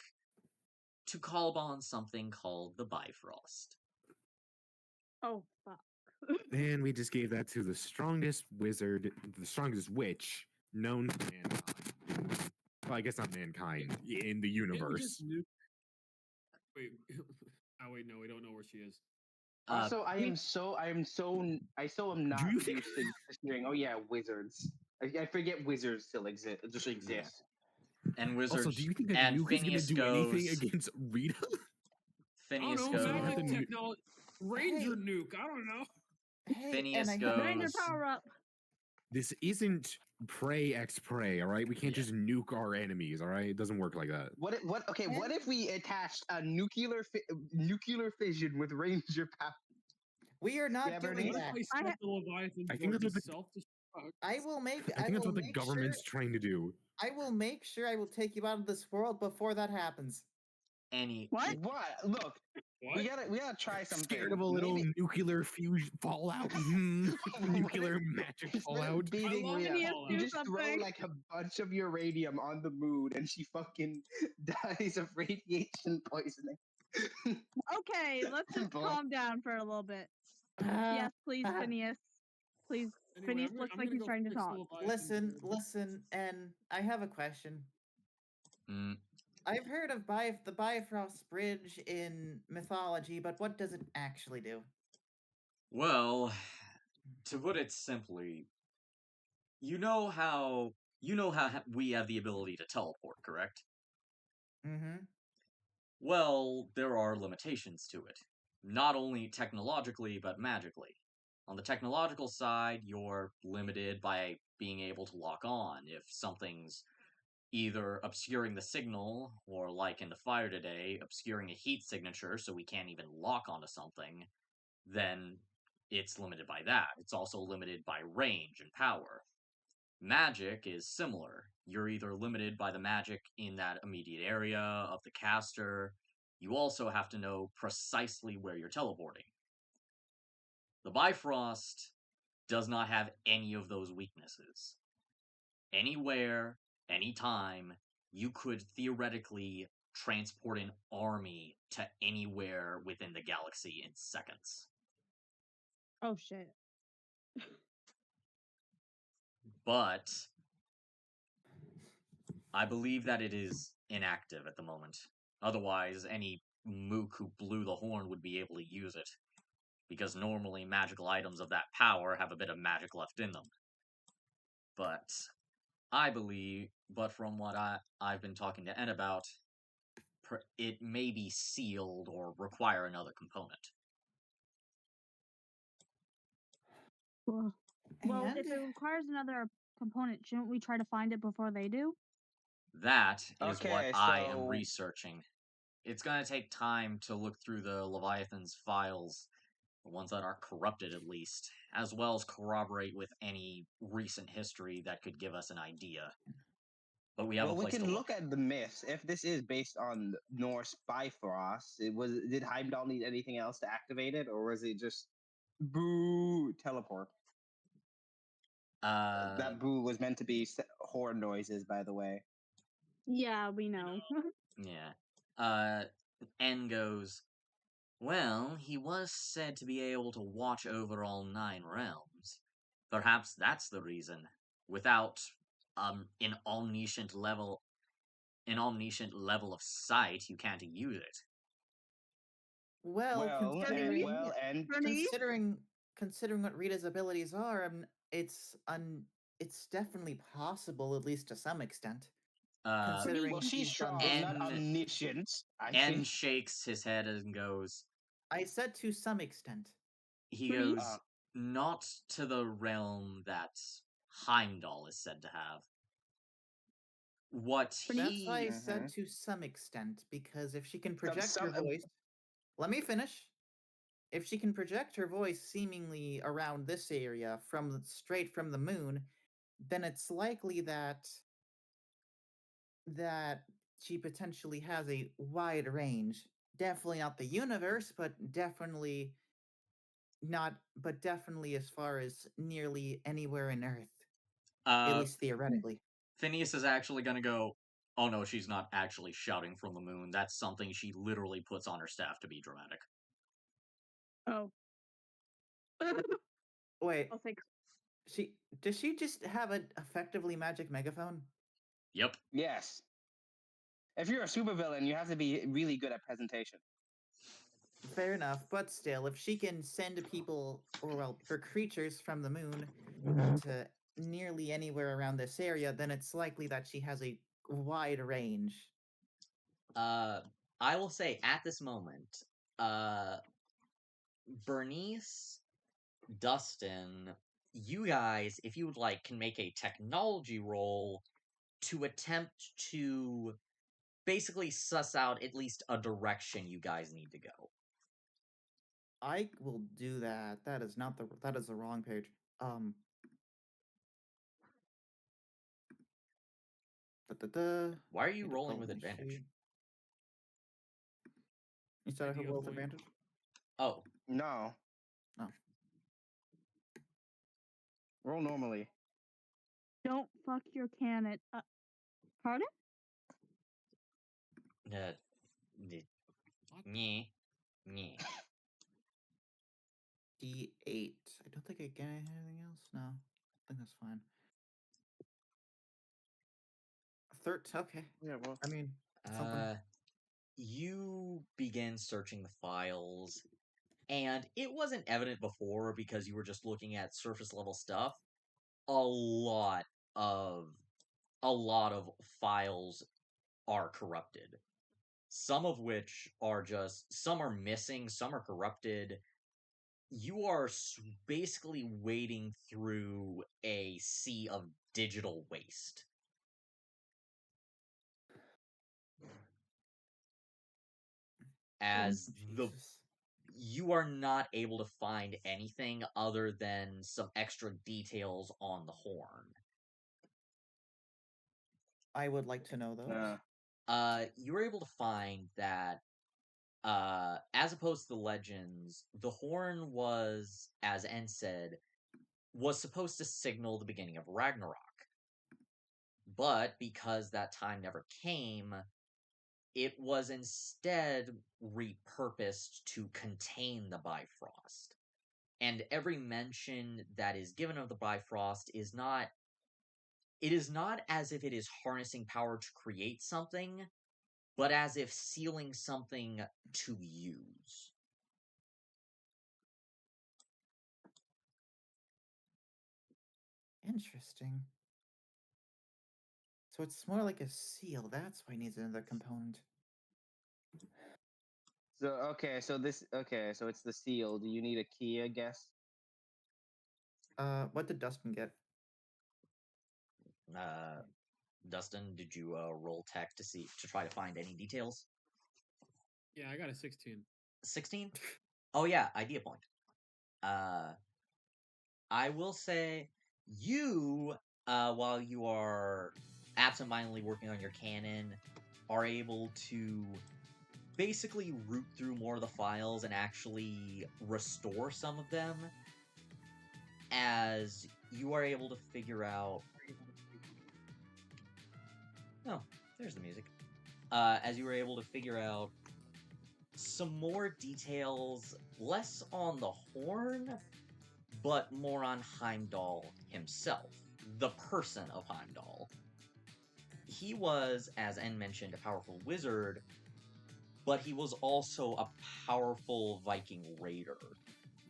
to call upon something called the Bifrost.
Oh fuck.
And we just gave that to the strongest wizard, the strongest witch known to mankind. Well, I guess not mankind, in the
Can't we just
universe.
nuke? Wait. Oh wait, no, we don't know where she is.
Also, I so am not
Do you think-
used to hearing. Oh yeah, wizards. I forget wizards still exist. Just exist.
And wizards.
Also, do you think a
and
nuke is going to
Phineas
do
goes,
anything against Rita?
Phineas
I don't
goes.
know,
have to
magic
nu-
technology. Ranger nuke. I don't know.
Hey,
Phineas
and I
goes-
have
Ranger power up.
This isn't prey x prey, all right? We can't
Yeah.
just nuke our enemies, all right? It doesn't work like that.
Okay, what if we attached a nuclear fission with ranger power?
We are not
Yeah,
doing
Bernie?
What
that.
if I set the Leviathan
I think
door
that's
to
what the-
self-destruct?
I will make.
I think that's
will
what the
make
government's
Sure,
trying to do.
I will make sure I will take you out of this world before that happens.
What?
What? Look,
What?
we gotta try something.
Scared of a little
Maybe-
nuclear fusion fallout? Nuclear magic
Instead
fallout?
of beating
love
Rhea,
Phineas,
Fallout.
you
do
just throw
something.
like a bunch of uranium on the moon, and she fucking dies of radiation poisoning.
Okay, let's just
Boy.
calm down for a little bit. Yes, please, Phineas. Please.
Anyway,
Phineas
I'm
looks
gonna
like he's
go
trying to
fix the
talk.
Leviathan door.
Listen, and I have a question.
Mm,
I've heard of the Bifrost Bridge in mythology, but what does it actually do?
well, to put it simply, you know how we have the ability to teleport, correct?
Mm-hmm.
Well, there are limitations to it. Not only technologically, but magically. On the technological side, you're limited by being able to lock on. If something's either obscuring the signal, or like in the fire today, obscuring a heat signature so we can't even lock onto something, then it's limited by that. It's also limited by range and power. Magic is similar. You're either limited by the magic in that immediate area of the caster. You also have to know precisely where you're teleporting. The Bifrost does not have any of those weaknesses. Anywhere, anytime, you could theoretically transport an army to anywhere within the galaxy in seconds.
Oh shit.
But I believe that it is inactive at the moment. Otherwise, any mook who blew the horn would be able to use it. Because normally magical items of that power have a bit of magic left in them. But from what I've been talking to Ed about, it may be sealed or require another component.
Well, if
And
it requires another component, shouldn't we try to find it before they do?
That is what
Okay,
I am
so-
researching. It's going to take time to look through the Leviathan's files, the ones that are corrupted at least, as well as corroborate with any recent history that could give us an idea. But we have
Well,
a
we
place
can
to
look at the myths. If this is based on Norse Bifrost, did Heimdall need anything else to activate it, or was it just boo teleport? That boo was meant to be horn noises, by the way.
Yeah, we know.
Yeah. N goes, well, he was said to be able to watch over all 9 realms. Perhaps that's the reason. Without an omniscient level of sight, you can't use it.
well, considering
and
Bernice?
considering what Rita's abilities are, it's definitely possible, at least to some extent. Considering
well, she's
she's done
strong,
this
not
many-
omniscient. I
N
think.
shakes his head and goes,
I said to some extent.
he
Bernice?
goes, not to the realm that Heimdall is said to have. What
That's why I
he
said to some extent, because if she can project her voice, let me finish. If she can project her voice seemingly around this area straight from the moon, then it's likely that she potentially has a wide range. Definitely not the universe, but definitely as far as nearly anywhere in Earth. At least theoretically.
Phineas is actually gonna go, oh no, she's not actually shouting from the moon. That's something she literally puts on her staff to be dramatic.
Oh.
Wait,
I'll think.
does she just have an effectively magic megaphone?
Yep.
Yes. If you're a supervillain, you have to be really good at presentation.
Fair enough, but still, if she can send people, her creatures from the moon to nearly anywhere around this area, then it's likely that she has a wide range.
I will say at this moment, Bernice, Dustin, you guys, if you would like, can make a technology roll to attempt to basically suss out at least a direction you guys need to go.
I will do that. That is the wrong page.
Why are you rolling with advantage?
You said I have
Idea
roll with
point.
advantage?
Oh,
No.
No.
Roll normally.
Don't fuck your cannon. Pardon?
Nyeh.
D8. I don't think I get anything else. No, I think that's fine. Okay.
Yeah, well.
I mean, something.
You begin searching the files, and it wasn't evident before because you were just looking at surface level stuff. A lot of files are corrupted. Some of which are some are missing, some are corrupted. You are basically wading through a sea of digital waste. As you are not able to find anything other than some extra details on the horn.
I would like to know those.
You were able to find that, as opposed to the legends, the horn was, as N said, was supposed to signal the beginning of Ragnarok. But because that time never came, it was instead repurposed to contain the Bifrost. And every mention that is given of the Bifrost is not. It is not as if it is harnessing power to create something, but as if sealing something to use.
Interesting. So it's more like a seal. That's why it needs another component.
So so it's the seal. Do you need a key, I guess?
What did Dustin get?
Dustin, did you roll tech to try to find any details?
Yeah, I got a 16.
16? Oh yeah, idea point. I will say you, while you are absentmindedly working on your cannon, are able to basically root through more of the files and actually restore some of them, as you are able to figure out. Oh, there's the music. As you were able to figure out some more details, less on the horn, but more on Heimdall himself, the person of Heimdall. He was, as N mentioned, a powerful wizard, but he was also a powerful Viking raider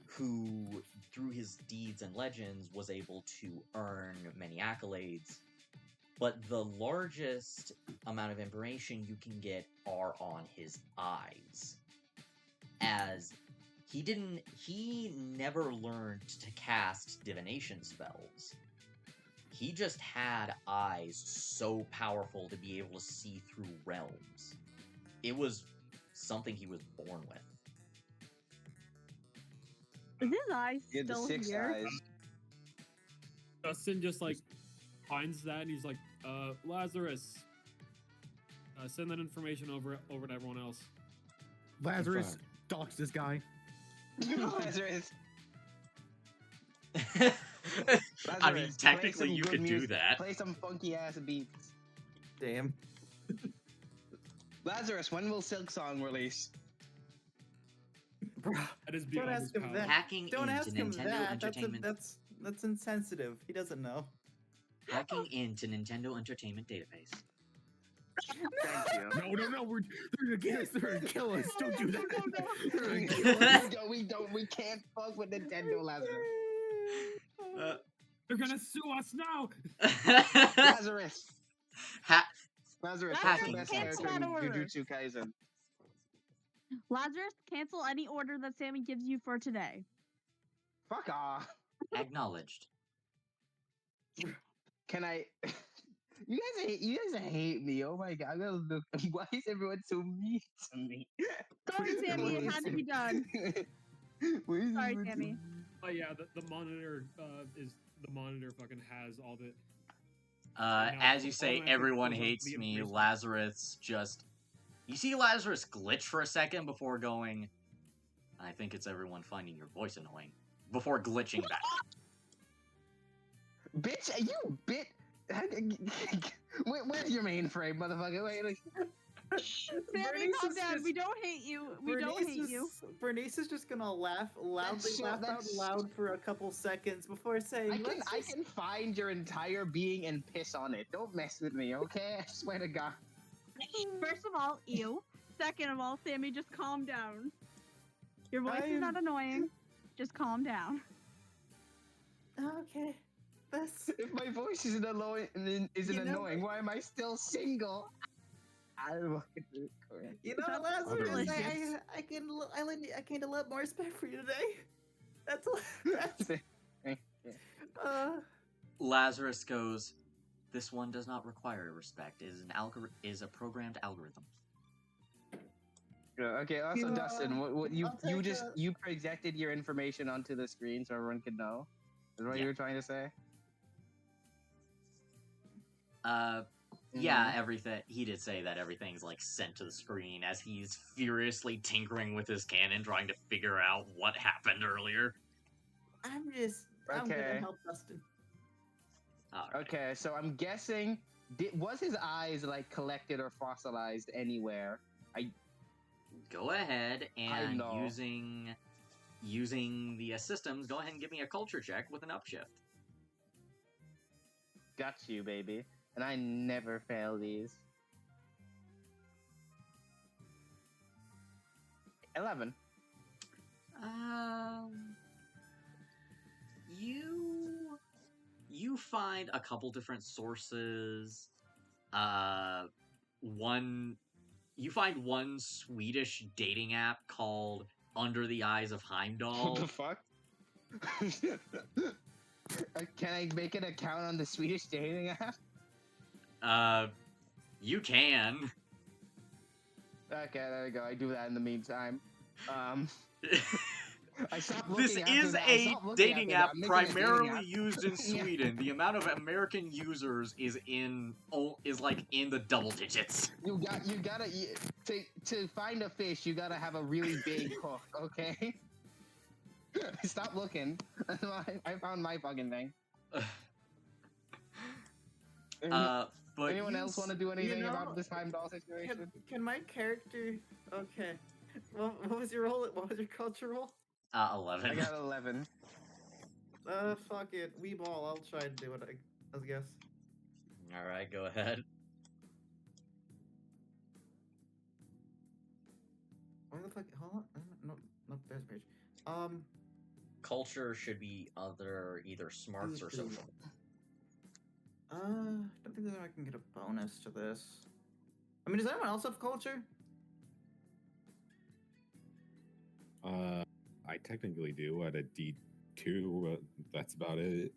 who, through his deeds and legends, was able to earn many accolades. But the largest amount of information you can get are on his eyes. As he never learned to cast divination spells. He just had eyes so powerful to be able to see through realms. It was something he was born with.
Is his eyes
He had the
still
6
here?
eyes.
Dustin just like finds that and he's like, Lazarus, send that information over to everyone else.
Lazarus, dox this guy.
Lazarus.
I mean,
Lazarus,
technically
play some
you
good
could do
music.
that.
Play some funky ass beats.
Damn.
Lazarus, when will Silk Song release?
Bro,
That is
don't
beyond his
ask him
power.
that.
Hacking
Don't
into
ask him
Nintendo
that.
Entertainment.
That's insensitive. He doesn't know.
Hacking into Nintendo Entertainment Database.
Thank you.
No, they're gonna get us. They're gonna kill us. Don't do that. They're gonna
we
kill us.
we can't fuck with Nintendo, Lazarus.
They're gonna sue us now.
Lazarus. Lazarus, what's the
Hacking
best
cancel
character in
that order.
Jujutsu Kaisen?
Lazarus, cancel any order that Sammy gives you for today.
Fuck off.
Acknowledged.
Can I? You guys hate me. Oh my god! I gotta look. Why is everyone so mean to me?
Sorry, Sammy, it had to be done.
Why is
Sorry,
everyone so
Sammy.
mean?
But yeah, the monitor fucking has all the.
As you say,
automatically
everyone
pulls up
hates
the
me.
information.
Lazarus just. You see Lazarus glitch for a second before going, I think it's everyone finding your voice annoying. Before glitching back.
Bitch, you bit. Where's your mainframe, motherfucker? Wait.
Sammy, calm down. We don't hate you. We don't hate you.
Bernice is just gonna loudly laugh out
that's-
loud for a couple seconds before saying,
I can find your entire being and piss on it. Don't mess with me, okay? I swear to God.
First of all, ew. Second of all, Sammy, just calm down. Your voice is not annoying. Just calm down.
Okay. That's
If my voice isn't annoying, why am I still single? I don't
you know,
That's
Lazarus.
delicious.
I gained a lot more respect for you today. That's
Lazarus goes, this one does not require respect. It is a programmed algorithm.
Okay, also Dustin, what you
I'll take
you projected your information onto the screen so everyone could know. Is what
Yeah.
you were trying to say?
Yeah, everything. He did say that everything's like sent to the screen as he's furiously tinkering with his cannon, trying to figure out what happened earlier.
I'm gonna
Okay.
help Dustin.
All right.
Okay, so I'm guessing, was his eyes like collected or fossilized anywhere?
Go ahead and
know.
using the systems, go ahead and give me a culture check with an upshift.
Got you, baby. And I never fail these. 11.
You find a couple different sources. You find one Swedish dating app called Under the Eyes of
What
Heimdall.
the fuck? Can I make an account on the Swedish dating app?
You can.
Okay, there we go. I do that in the meantime. I stopped
This
looking after
is
that. I
a
stopped looking
dating
after
app
that. I'm making a dating
primarily
app.
used in
Yeah.
Sweden. The amount of American users is like in the double digits.
You gotta to find a fish. You gotta have a really big hook. Okay. Stop looking. I found my fucking thing.
But
Anyone else want to do anything
know,
about this Heimdall situation?
Can my character? Okay. What was your role? What was your culture roll?
11.
I got 11.
Fuck it. We ball. I'll try to do it. I guess.
All right, go ahead.
Where the fuck? Hold on. No, there's page.
Culture should be either smarts or social.
Don't think that I can get a bonus to this. I mean, does anyone else have culture?
I technically do at a D2, but that's about it.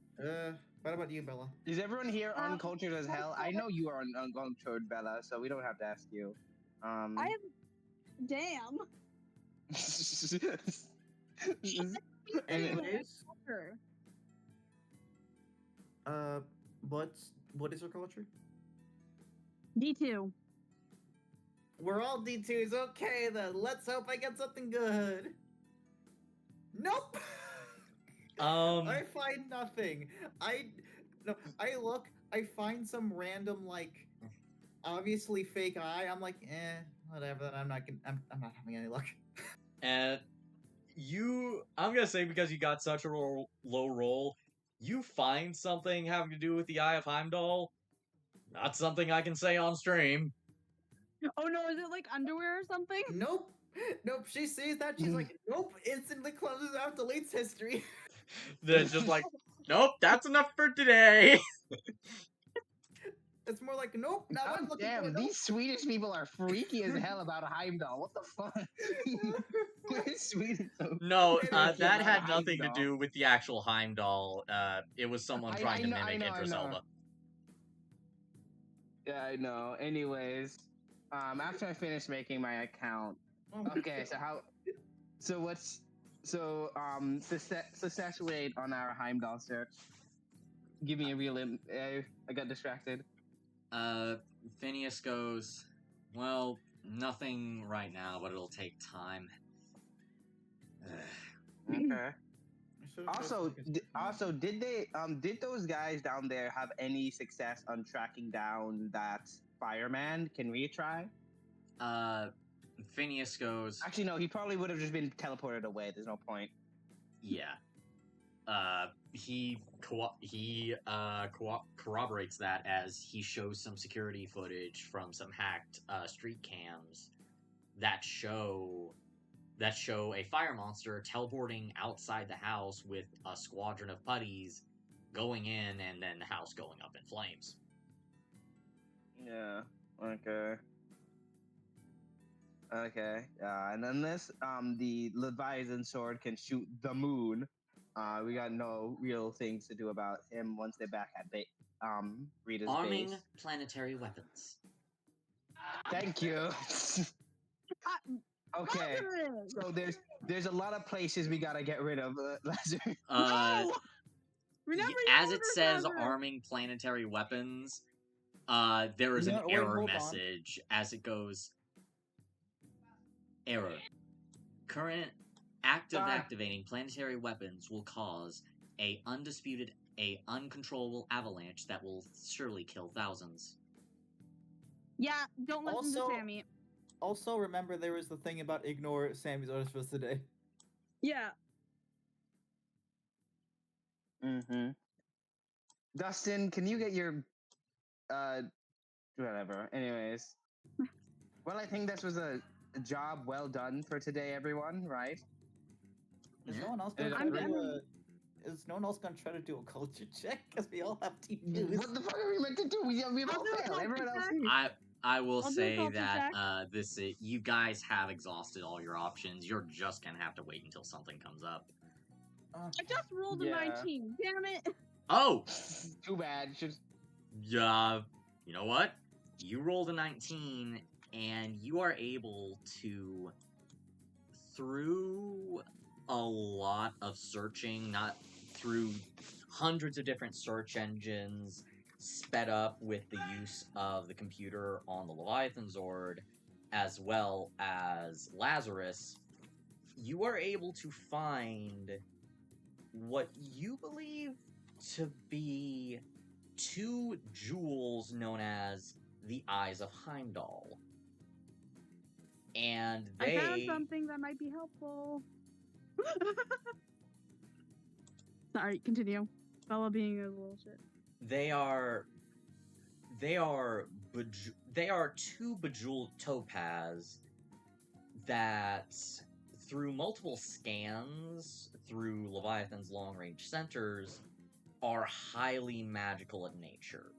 What about you, Bella?
Is everyone here uncultured as hell? I know you are uncultured, Bella, so we don't have to ask you.
I have. Damn.
Anyways,
Sure.
what is your culture?
D2.
We're all D2s. Okay, then let's hope I get something good. Nope. I find nothing. I look. I find some random obviously fake eye. I'm like, whatever. I'm not having any luck.
And I'm gonna say, because you got such a low roll, you find something having to do with the Eye of Heimdall. Not something I can say on stream.
Oh no, is it like underwear or something?
Nope. She sees that. She's like, nope. Instantly closes out, deletes history.
They're just like, nope, that's enough for today.
It's more like, nope. Now I'm looking for
damn,
nope.
these Swedish people are freaky as hell about Heimdall. What the fuck? Sweden.
No,
About
that had nothing to
Heimdall.
do with the actual Heimdall. It was someone trying to mimic Idris Elba.
Yeah, I know. Anyways, after I finish making my account, okay. To saturate on our Heimdall search. Give me a real. I got distracted.
Phineas goes, well, nothing right now, but it'll take time.
Okay. Also, did those guys down there have any success on tracking down that fireman? Can we try?
Phineas goes,
Actually, no. He probably would have just been teleported away. There's no point.
yeah. He corroborates that as he shows some security footage from some hacked street cams that show a fire monster teleporting outside the house with a squadron of putties going in, and then the house going up in flames.
Yeah. Okay. Okay. And then the Leviathan sword can shoot the moon. We got no real things to do about him once they're back at Rita's
Arming
base.
planetary weapons.
Thank you. Okay. So there's a lot of places we gotta get rid of.
No! Remember
As it says, arming planetary weapons, there is an error message as it goes. Error. Current activating planetary weapons will cause a uncontrollable avalanche that will surely kill thousands.
Yeah, don't listen
Also-
to Sammy.
Also, remember there was the thing about ignore Sammy's orders for today.
Yeah.
Mm-hmm. Dustin, can you get your whatever. Anyways. Well, I think this was a job well done for today, everyone, right?
Is
Yeah.
no one else gonna
And
try to
I'm-
do a? Is no one else gonna try to do a culture check? Because we all have T2s.
What the fuck are we meant to do? We
I'll
all
do a
fail.
culture
Everyone else
check.
here.
I will
I'll do a
say
culture
that
check.
you guys have exhausted all your options. You're just gonna have to wait until something comes up.
I just rolled a
Yeah.
19. Damn it.
Oh,
Too bad. Just
yeah. You know what? You rolled a 19, and you are able to, through a lot of searching, not through hundreds of different search engines, sped up with the use of the computer on the Leviathan Zord, as well as Lazarus, you are able to find what you believe to be 2 jewels known as the Eyes of Heimdall. And
I found
they
something that might be helpful. Sorry, continue. Bella being a little shit.
they are 2 bejeweled topaz that, through multiple scans through Leviathan's long-range centers, are highly magical in nature.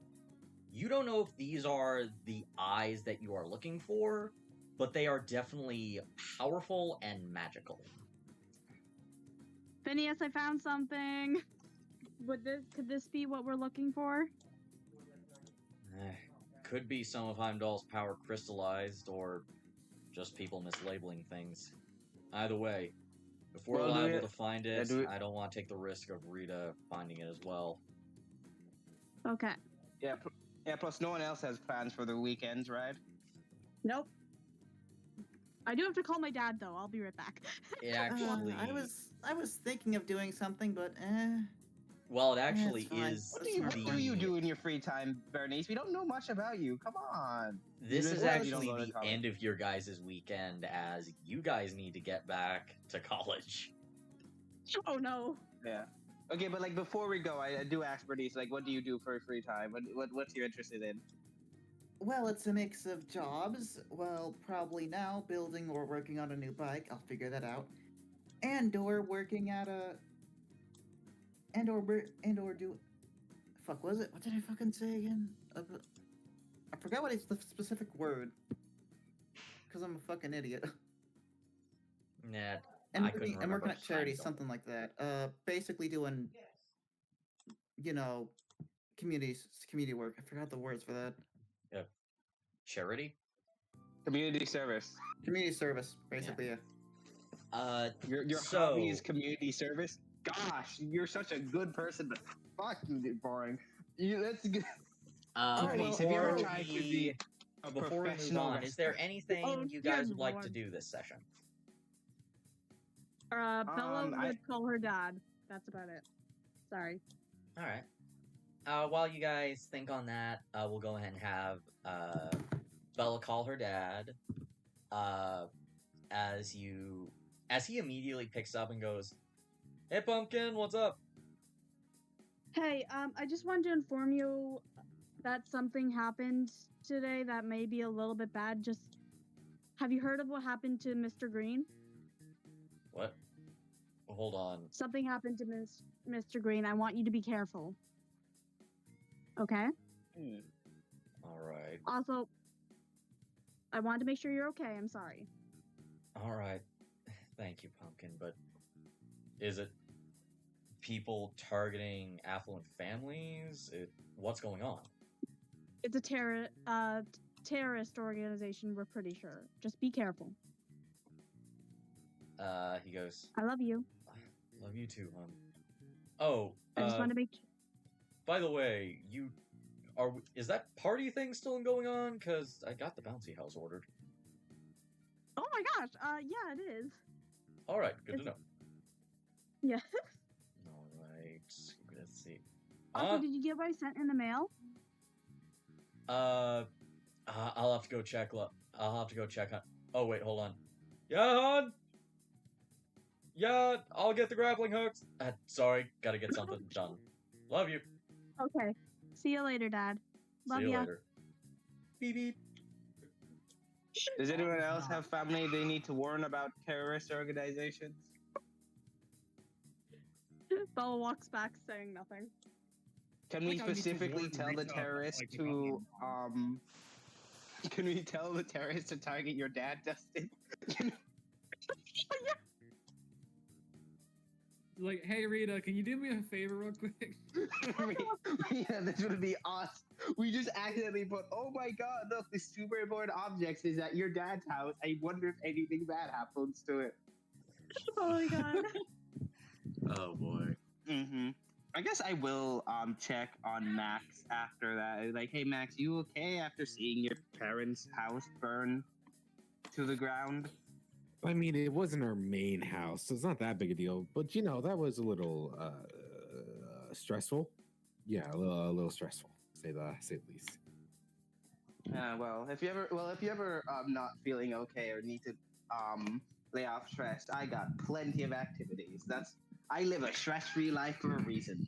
You don't know if these are the eyes that you are looking for, but they are definitely powerful and magical.
Phineas, I found something. Could this be what we're looking for?
Could be some of Heimdall's power crystallized, or just people mislabeling things. Either way, if we're
Well, do
liable
it.
to find
Yeah,
it,
do it.
I don't want to take the risk of Rita finding it as well.
Okay.
yeah. Yeah. Plus, no one else has plans for the weekends, right?
Nope. I do have to call my dad though. I'll be right back.
It actually,
I was thinking of doing something, but
well, it actually
it's fine.
is.
What do you
the-
do in your free time, Bernice? We don't know much about you. Come on.
This
You
is
just- you don't
actually
go to
the
college.
end of your guys' weekend, as you guys need to get back to college.
Oh no.
Yeah. Okay, but like before we go, I do ask Bernice, like, what do you do for free time? What's you interested in?
well, it's a mix of jobs. Well, probably now building or working on a new bike. I'll figure that out. And/or working at a. And/or do. Fuck, was it? What did I fucking say again? I forgot what it's the specific word. Because I'm a fucking idiot.
Nah,
And
I couldn't
working
remember
at charity,
Heimdall.
something like that. Basically doing, community work. I forgot the words for that.
Charity?
Community service.
Community service, basically. Yeah.
Your
So-
hobby is community service. Gosh, you're such a good person, but fucking boring. That's good. Bernice, have you ever
before
tried to
we-
be a
before we move
professional
on, is there
wrestler?
anything
Oh,
you guys
good
would like to
lord.
do this session?
Bella
I-
would call her dad. That's about it. Sorry.
All right. While you guys think on that, we'll go ahead and have Bella call her dad. As he immediately picks up and goes, "Hey, Pumpkin, what's up?"
Hey, I just wanted to inform you that something happened today that may be a little bit bad. Just have you heard of what happened to Mr. Green?
What? Hold on.
Something happened to Mr. Green. I want you to be careful. Okay?
Hmm.
All right.
Also, I wanted to make sure you're okay. I'm sorry.
All right. Thank you, Pumpkin. But is it people targeting affluent families? What's going on?
It's a terrorist organization, we're pretty sure. Just be careful.
He goes,
I love you.
"Love you too, hon." Oh,
I just want to make
by the way, is that party thing still going on? Cause I got the bouncy house ordered.
Oh my gosh. Yeah, it is.
All right, good to
It's-
know.
Yeah.
All right. Let's see.
Also, did you get what I sent in the mail?
I'll have to go check. I'll have to go check. Oh wait, hold on. Yeah, hon. Yeah, I'll get the grappling hooks. Sorry, gotta get something done. Love you.
Okay. See you later, Dad. Love
See you
ya.
later. Beep beep.
Does anyone else have family they need to warn about terrorist organizations?
Bella walks back saying nothing.
Can we
Like, I need to
specifically
warn
tell the
Rita about,
terrorists
like, the
to
government.
Can we tell the terrorists to target your dad, Dustin?
Like, hey Rita, can you do me a favor real quick?
Yeah, this would be awesome. We just accidentally put, oh my god, look, this super important object is at your dad's house. I wonder if anything bad happens to it.
Oh my god.
Oh boy.
Mm-hmm. I guess I will check on Max after that. Like, hey Max, you okay after seeing your parents' house burn to the ground?
I mean, it wasn't our main house, so it's not that big a deal. But you know, that was a little stressful. Yeah, a little stressful. Say the least.
Well, if you ever not feeling okay or need to lay off stress, I got plenty of activities. I live a stress-free life for a reason,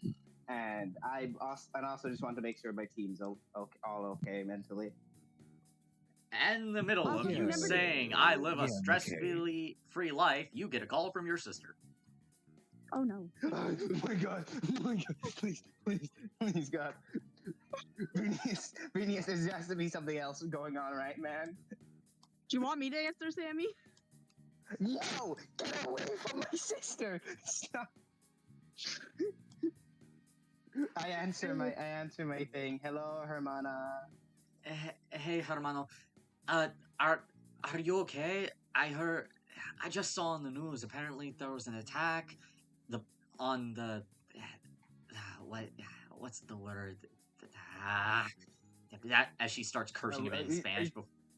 and I also just want to make sure my team's all okay mentally.
And in the middle of
Okay,
you
number two.
saying, I live a
Yeah,
stress-free life, you get a call from your sister.
Oh no.
Oh my god! Oh my god! Please, God! Phineas, there has to be something else going on, right, man?
Do you want me to answer, Sammy?
No! Get away from my sister! Stop! I answer my thing. Hello, Hermana.
Hey, hermano. Are you okay? I just saw on the news. Apparently, there was an attack. What's the word? That as she starts cursing a bit in Spanish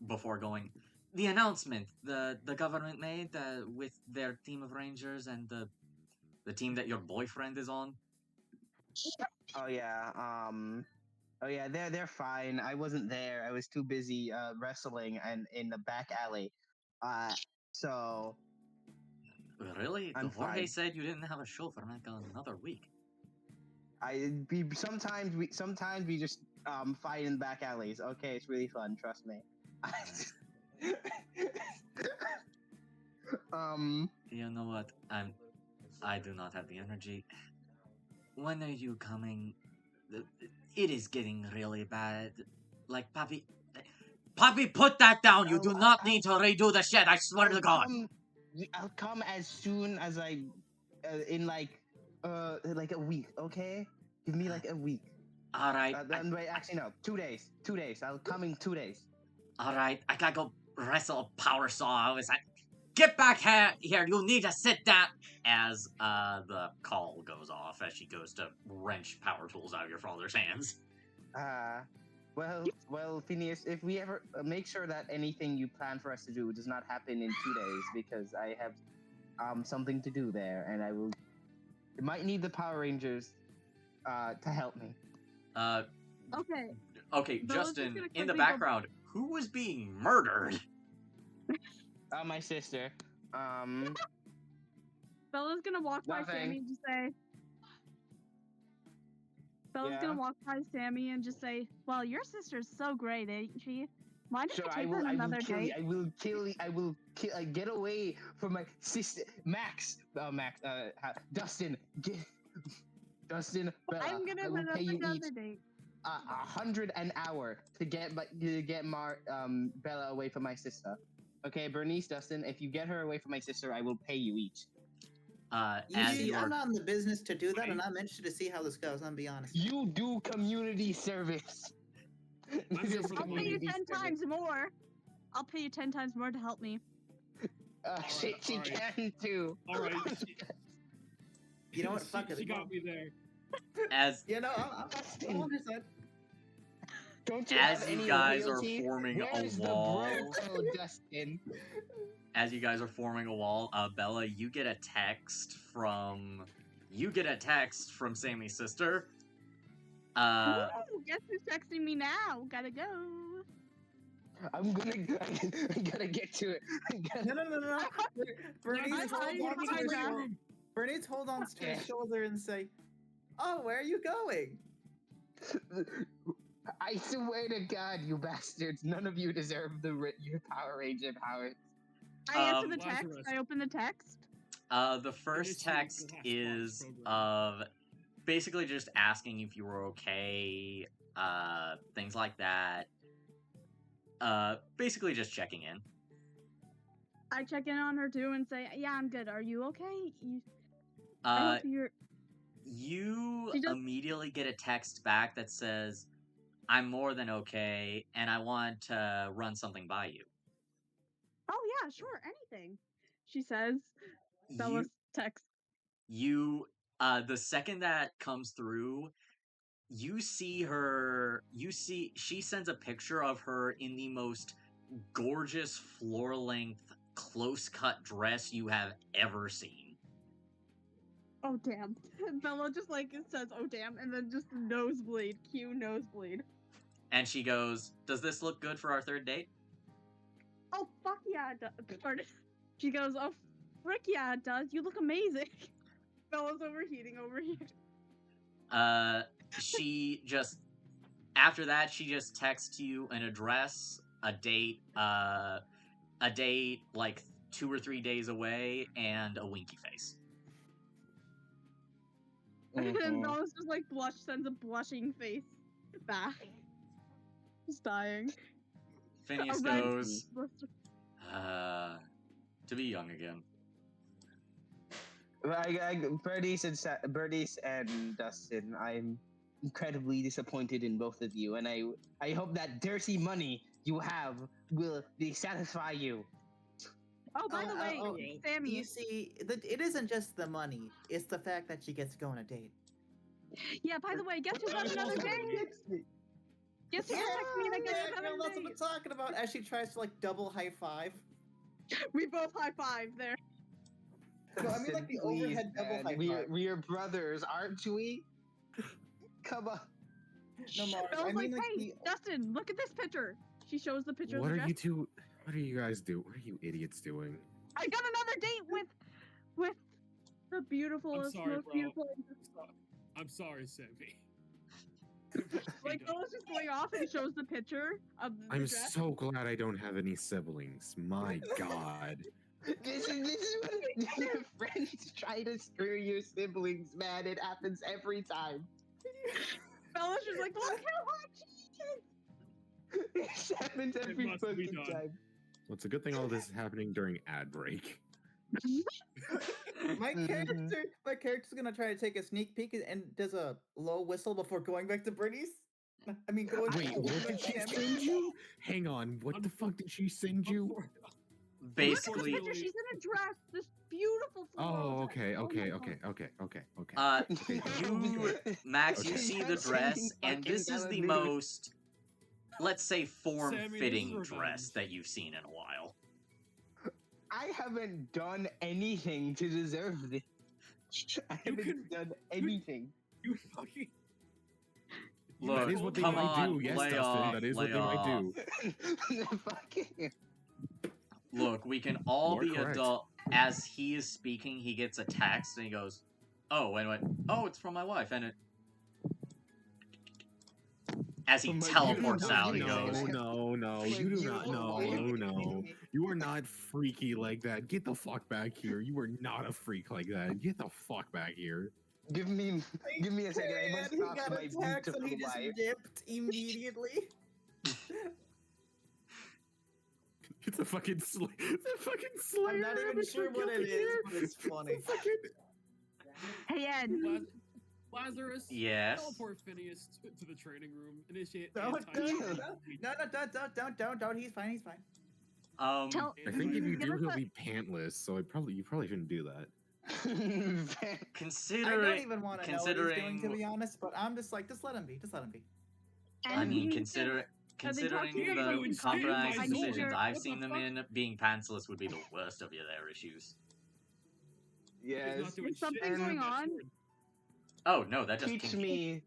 before going. The announcement the government made with their team of rangers and the team that your boyfriend is on.
Oh yeah. They're fine. I wasn't there. I was too busy wrestling and in the back alley. So
Really?
I'm
Jorge
fine.
said you didn't have a show for like another week.
Sometimes we just fight in back alleys. Okay, it's really fun. Trust me.
You know what? I do not have the energy. When are you coming? It is getting really bad. Like, Papi, put that down. You do not need to redo the shed. I swear to God.
I'll come as soon as I, in like a week. Okay, give me like a week.
All right.
Wait, actually no, 2 days. 2 days. I'll come in 2 days.
All right. I gotta go wrestle a power saw. I was like, get back here. You need to sit down. As the call goes off, as she goes to wrench power tools out of your father's hands.
Well, Phineas, if we ever make sure that anything you plan for us to do does not happen in 2 days, because I have something to do there, and I might need the Power Rangers to help me.
Okay.
Okay, Justin, in the background, who was being murdered?
My sister.
Bella's gonna walk by Sammy and just say. Gonna walk by Sammy and just say, "Well, your sister's so great, ain't she? Mind if you take her on another date?"
I will kill. Get away from my sister, Max. Dustin. Dustin. Bella,
I'm gonna
I will
set up
pay you
another
each
date.
100 an hour to get Bella away from my sister. Okay, Bernice, Dustin, if you get her away from my sister, I will pay you each.
I'm not in the business to do that, and I'm interested to see how this goes. I'll be honest.
You do community service.
I'm here for the
I'll pay you 10 times more. I'll pay you 10 times more to help me.
She can too.
All right.
You know what? Fuck it.
She got me there.
As
You know, I'm 100%.
Don't you
as
have
you
any
guys
loyalty?
are forming
Where's
a wall.
The bro code, Dustin?
As you guys are forming a wall, Bella, you get a text from you get a text from Sammy's sister.
Ooh, guess who's texting me now? Gotta go.
I'm gonna get to it.
No. Bernice,
I'm hiding
hold on to
behind
his
that.
shoulder. Bernice, hold on to his shoulder and say, "Oh, where are you going?"
I swear to God, you bastards! None of you deserve your Power Ranger powers.
I answer the text.
Lazarus.
I open the text.
The first
Initiate
text
glass box
is
program.
basically just asking if you were okay, things like that. Basically just checking in.
I check in on her too and say, "Yeah, I'm good. Are you okay? I hope you're."
You
She just-
immediately get a text back that says, "I'm more than okay, and I want to run something by you."
Oh yeah, sure, anything. She says.
You,
Bella's text.
the second that comes through, you see her. She sends a picture of her in the most gorgeous floor-length, close-cut dress you have ever seen.
Oh damn. Bella just like says, "Oh damn," and then just nosebleed. Cue nosebleed.
And she goes, "Does this look good for our third date?"
Oh fuck yeah, it does. Pardon. She goes, "Oh frick yeah, it does. You look amazing." Bella's overheating over here.
She just after that she just texts you an address, a date like 2 or 3 days away, and a winky face.
And
Mhm.
Bella's just like sends a blushing face back. Just dying.
Phineas
A red
goes,
face.
to be young again.
Bernice and Dustin, I'm incredibly disappointed in both of you, and I hope that dirty money you have will satisfy you.
Oh, by the way, Sammy.
You see, it isn't just the money; it's the fact that she gets to go on a date.
Yeah, by the way, guess who's on another date? Guess who's texting me that gets another
That's what
date?
I'm talking about. As she tries to like double high five.
We both high five there.
No, I mean like the
Dustin, please,
overhead double
man.
high five.
We're brothers, aren't we? Come on.
No, Mars,
Bella's
I mean
like,
like
"Hey, Dustin, look at this picture." She shows the picture
What
of
are
the dress.
you two? What are you guys doing? What are you idiots doing?
I got another date with the beautifulest,
sorry,
most
bro.
beautiful.
I'm sorry, Sammy.
Like Bella's just going off and shows the picture of the
I'm
dress.
so glad I don't have any siblings. My God.
This is when your friends try to screw your siblings, man. It happens every time.
Bella's just like, "Look how hot she is."
It happens every
must be
fucking
done.
time.
Well, it's a good thing all this is happening during ad break.
my character's gonna try to take a sneak peek and does a low whistle before going back to Bernice. I mean, going.
Wait, what did she send you? Hang on, what the fuck did she send you?
Basically,
Look at this picture. She's in a dress. This beautiful floral
Oh,
dress.
okay,
Oh
okay,
my
okay,
God.
okay.
Max, you
Okay.
see the dress, and this is the most, let's say, form-fitting
Sammy's
dress
revenge.
that you've seen in a while.
I haven't done anything to deserve this. I haven't done anything.
You fucking.
Look,
That is what they
come
might
on,
do. Yes,
lay
Dustin,
off,
that is
lay
what they might
off.
do.
Fucking.
Look, we can all
You are
be
correct.
adult. As he is speaking, he gets a text, and he goes, "Oh, anyway, oh, it's from my wife," and it. As he
Oh my
teleports
goodness,
out, he
you
goes,
No,
Like,
you do
you
not.
are
No,
lying.
no. You are not freaky like that. Get the fuck back here. You are not a freak like that. Get the fuck back here.
Give me a second. I must
He
talk
got
to my
a text and he
beautiful
just
wife.
dipped immediately.
It's a fucking Slayer.
I'm not even sure what it is, but it's funny.
Hey Ed.
Lazarus.
Yes.
Teleport Phineas to the training room. Initiate
No,
anti-training.
don't. He's fine.
Tell.
I think if you
give
do,
us
he'll
a-
be pantless. So you probably shouldn't do that.
I don't
considering,
even want to know what he's doing, to
considering,
be honest. But I'm just like, just let him be.
I
And
mean,
you
considering
talk to your
the
coach.
compromised
I need
decisions
your-
I've
what
seen
the
them
fuck?
in, being pantsless would be the worst of their issues.
Yes.
He's not doing
Is something
shit.
going on?
Oh no, that just
Teach
pinged
me.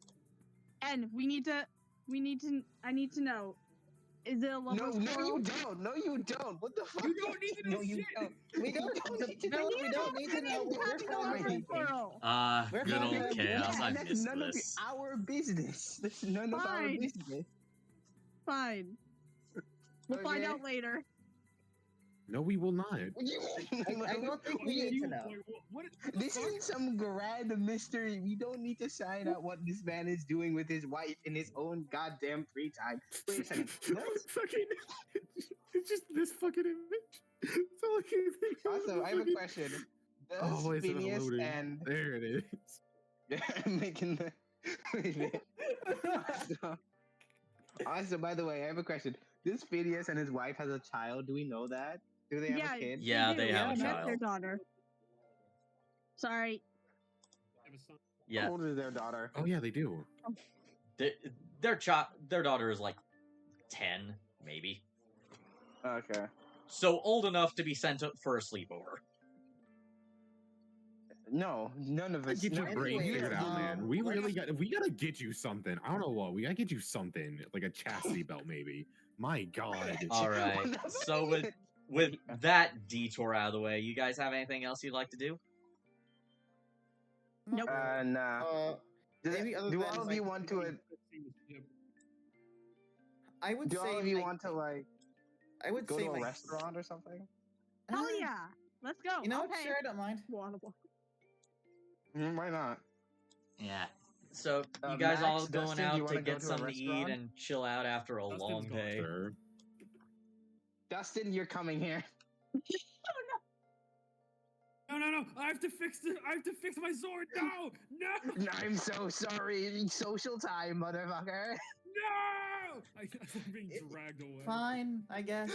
And I need to know. Is it a
No,
lover's
no,
quarrel?
you don't. No, you don't. What the fuck?
You don't need to know
No, you
shit.
don't.
We don't,
need to
no,
know.
we don't need to know. We're
Having a
fine with
lover's
anything.
quarrel.
We're
good
fine
old
with
chaos.
anything.
I
that's
missed
none
this.
of our business. That's none of our
Fine.
business.
Fine. We'll find
Okay.
out later.
No, we will not.
I don't think we need to know.
Wait, what the
This
fuck?
isn't some grand mystery. We don't need to find out what this man is doing with his wife in his own goddamn free time. Wait a second.
Fucking, it's just this fucking image. It's all I can think of.
Also, I have a question. Does
Oh, wait, it's not
Phineas
loading.
and
There it is.
I'm making the wait a minute. Also, by the way, I have a question. Does Phineas and his wife has a child? Do we know that? Do they have a kid?
Yeah, they
do.
have a
That's
child.
their daughter. Sorry.
Have a son.
Yeah,
How old is their daughter?
Oh yeah, they do.
their daughter is like 10, maybe.
Okay.
So old enough to be sent up for a sleepover.
No, none of us.
Get your
no-
brain
Anyway,
figured out, man. We
let's-
really got. We gotta get you something. I don't know what. We gotta get you something like a chastity belt, maybe. My God.
All right. So with that detour out of the way, you guys have anything else you'd like to do?
Nope.
Nah.
Maybe other
Do
than,
all of
like,
you want to?
I would
Do
say
all of you
like,
want to like
I would
go
say
to a
like,
restaurant or something?
Hell
uh,
yeah. Let's go.
You know what?
okay.
Sure, I don't mind.
Why not?
Yeah. So you
Uh,
guys
Max,
all going
Dustin, do you
out to
wanna go
get
to a
something to eat
restaurant?
and chill out after a
Dustin's
long
going.
day?
Sure.
Dustin, you're coming here.
No! I have to fix my sword. No!
I'm so sorry. Social time, motherfucker.
No! I'm being dragged away.
Fine, I guess.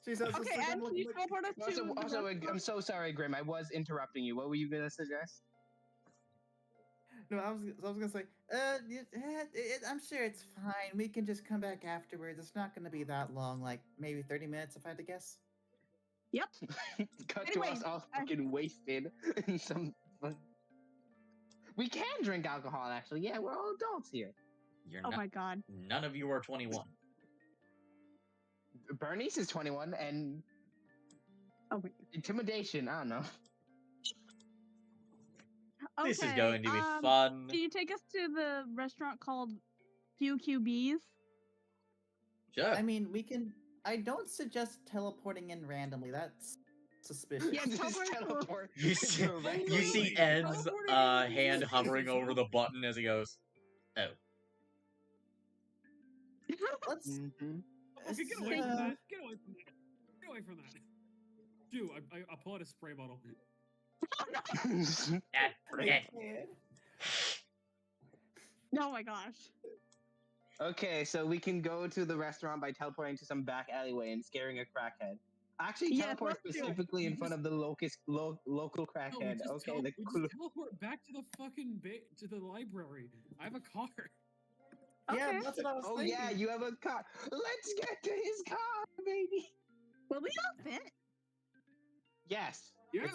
She says,
Okay, and can you teleport us to the
Also, I'm
restaurant?
so sorry, Grim. I was interrupting you. What were you gonna suggest?
No, I was gonna say, I'm sure it's fine. We can just come back afterwards. It's not gonna be that long, like maybe 30 minutes if I had to guess.
Yep.
Cut to us
Anyways,
all fucking wasted in some. We can drink alcohol, actually. Yeah, we're all adults here.
You're
Oh
not,
my god.
none of you are 21.
Bernice is 21, and
Oh my
intimidation. I don't know.
Okay,
This is going to be fun.
Can you take us to the restaurant called QQB's?
Sure.
I mean, we can. I don't suggest teleporting in randomly. That's suspicious.
Yeah,
Just
teleport.
You see,
directly.
you see Ed's hand hovering over the button as he goes, "Oh,
Let's.
Mhm.
Okay, get away from that. Get away from that. Get away from that. Dude, I pull out a spray bottle.
Oh my gosh.
Okay, so we can go to the restaurant by teleporting to some back alleyway and scaring a crackhead. Actually,
Yes,
teleport
let's do it.
specifically in front of the local
No,
crackhead. Okay,
we just teleport back to the fucking to the library. I have a car.
Yeah,
Okay.
that's what I was
Oh
thinking.
yeah, you have a car. Let's get to his car, baby.
Will we all fit?
Yes.
Yeah,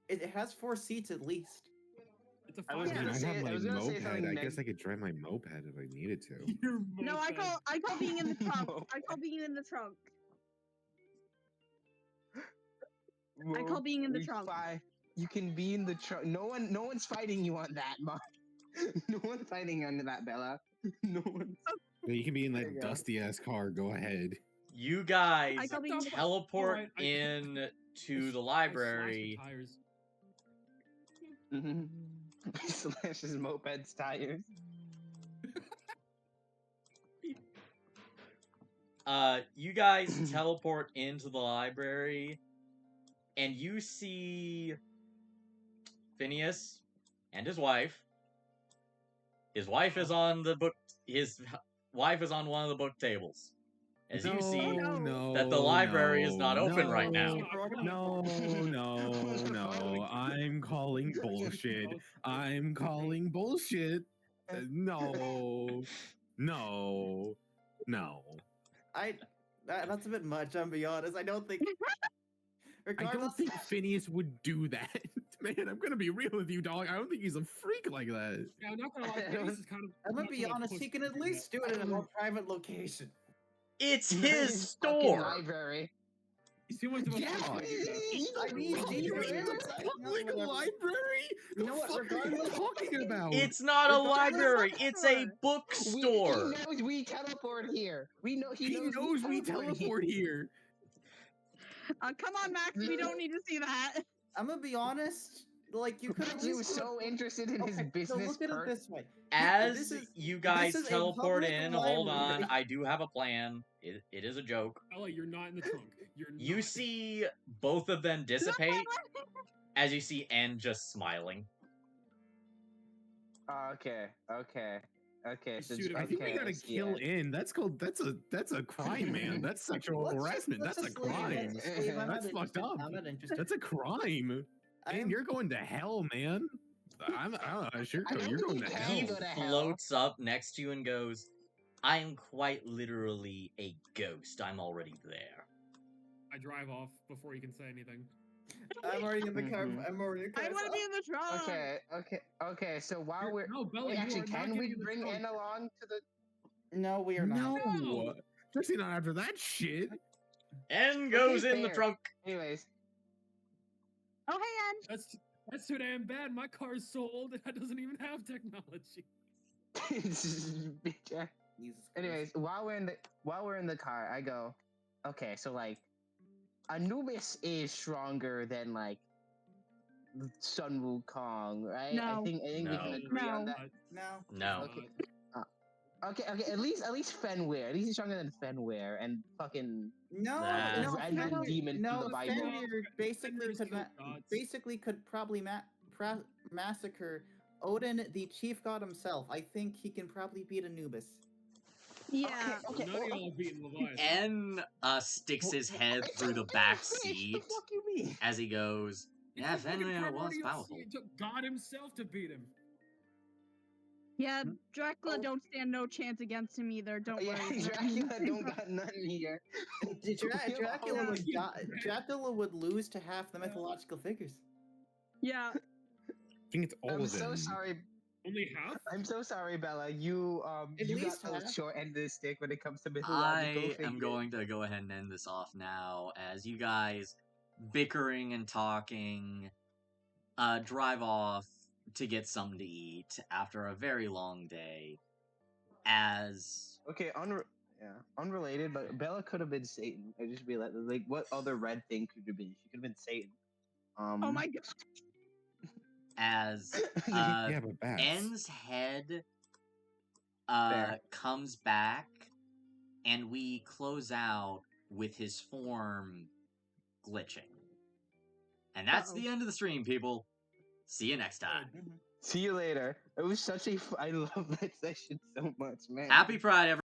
It has 4 seats at least.
it's a
I was
I
fire.
mean,
gonna
I
say-
have
I
my
was gonna say
moped.
something
I guess I could drive my moped if I needed to.
Your
No, I
moped.
call being in the trunk.
Moped.
I call being in the trunk. I
Well,
call being in the
we
trunk.
You can be in the trunk. No one's fighting you on that, Mark. No one's fighting on that, Bella. No one.
Yeah, you can be in
There
that
you go.
dusty ass car. Go ahead.
you guys
I call being in the
teleport
Alright, I-
in to the
I
library."
slashed the tires.
Slash his moped's tires.
You guys teleport into the library, and you see Phineas and his wife. His wife is on the book. His wife is on one of the book tables. As you see,
no,
that the library is not open right now.
No, I'm calling bullshit. I'm calling bullshit. No.
That's a bit much. I'm be honest. I don't think.
I
Regardless,
don't think Phineas would do that. Man, I'm gonna be real with you, dog. I don't think he's a freak like that.
Yeah, I'm not gonna lie. Grace is kind of.
I'm gonna
much
be
of a
honest,
push
he can
to
at
do
least do it in a more private location.
It's
His
his
fucking
store.
library.
He's too much of a
Yeah.
push to do that.
I mean,
Public
Jesus.
library?
You
The
know what,
fuck are you
regardless-
talking about?
It's not a
Regardless-
library. It's a
bookstore.
He
bookstore.
knows we teleport here. He knows
we teleport here.
Come on, Max. We don't need to see that.
I'm gonna be honest. Like, you could at
He was
least do
so
it.
interested in his
Okay, so
business
look at it
perk.
this way.
As
This is-
you
this
guys
is a
teleport
public
in, hold on.
library.
I do have a plan. It is a joke.
Ella, you're not in the trunk. You're not.
You see both of them dissipate as you see N just smiling.
Okay. So
Shoot him.
I think we gotta
see
kill
it.
in. That's a crime, man. That's sexual harassment. That's a crime. That's fucked up.
I'm not interested.
That's a crime. And you're going to hell, man. I'm sure
I don't
you're going to
think
hell.
He
go to hell.
floats up next to you and goes, I am quite literally a ghost. I'm already there.
I drive off before you can say anything.
I'm already in the car.
Mhm.
I'm already in the car.
I want to be in the trunk.
Okay. So while we're
No, Bella,
wait,
you
actually,
are not
can we
getting in the
bring
trunk.
N along to the?
No, we are not.
No, especially not after that shit.
N goes in the
fair.
trunk.
Anyways,
Oh, hey, Ann.
That's too damn bad. My car is so old it doesn't even have technology.
bitch.
Jesus
Anyways, while we're in the car, I go, okay, so like, Anubis is stronger than like Sun Wukong, right? I
No.
think we can
No.
agree on
No.
that.
No.
No.
Okay. At least Fenware. At least he's stronger than Fenware and fucking
No,
Nah.
no,
and
Fenrir-
demon from
no,
the Bible.
Fenrir
Fenrir's killed gods.
basically could probably massacre Odin, the chief god himself. I think he can probably beat Anubis.
Yeah.
Okay.
None of y'all have beaten Leviathan.
N sticks his head through the back seat
What the fuck you mean?
as he goes,
It's
yeah,
a fucking
Fenrir was
primordial
powerful.
sea. It took God himself to beat him.
Yeah, Dracula
Oh.
don't stand no chance against him either. Don't
Yeah,
worry.
Dracula don't got nothing here.
Dracula would lose to half the mythological figures.
Yeah.
I think it's all
I'm
of
so
them.
sorry.
Only half?
I'm so sorry, Bella. You
At
you
least
got the
half.
short end of the stick when it comes to mythological
I
figures.
am going to go ahead and end this off now as you guys bickering and talking drive off to get something to eat after a very long day. As
Okay, unrelated, but Bella could have been Satan. I just realized, like, what other red thing could have been? She could have been Satan.
Oh my god.
as
Yeah, but bats.
N's head
Fair.
comes back, and we close out with his form glitching. And that's the end of the stream, people. See you next time.
See you later. It was such a. I love that session so much, man.
Happy Pride, everyone.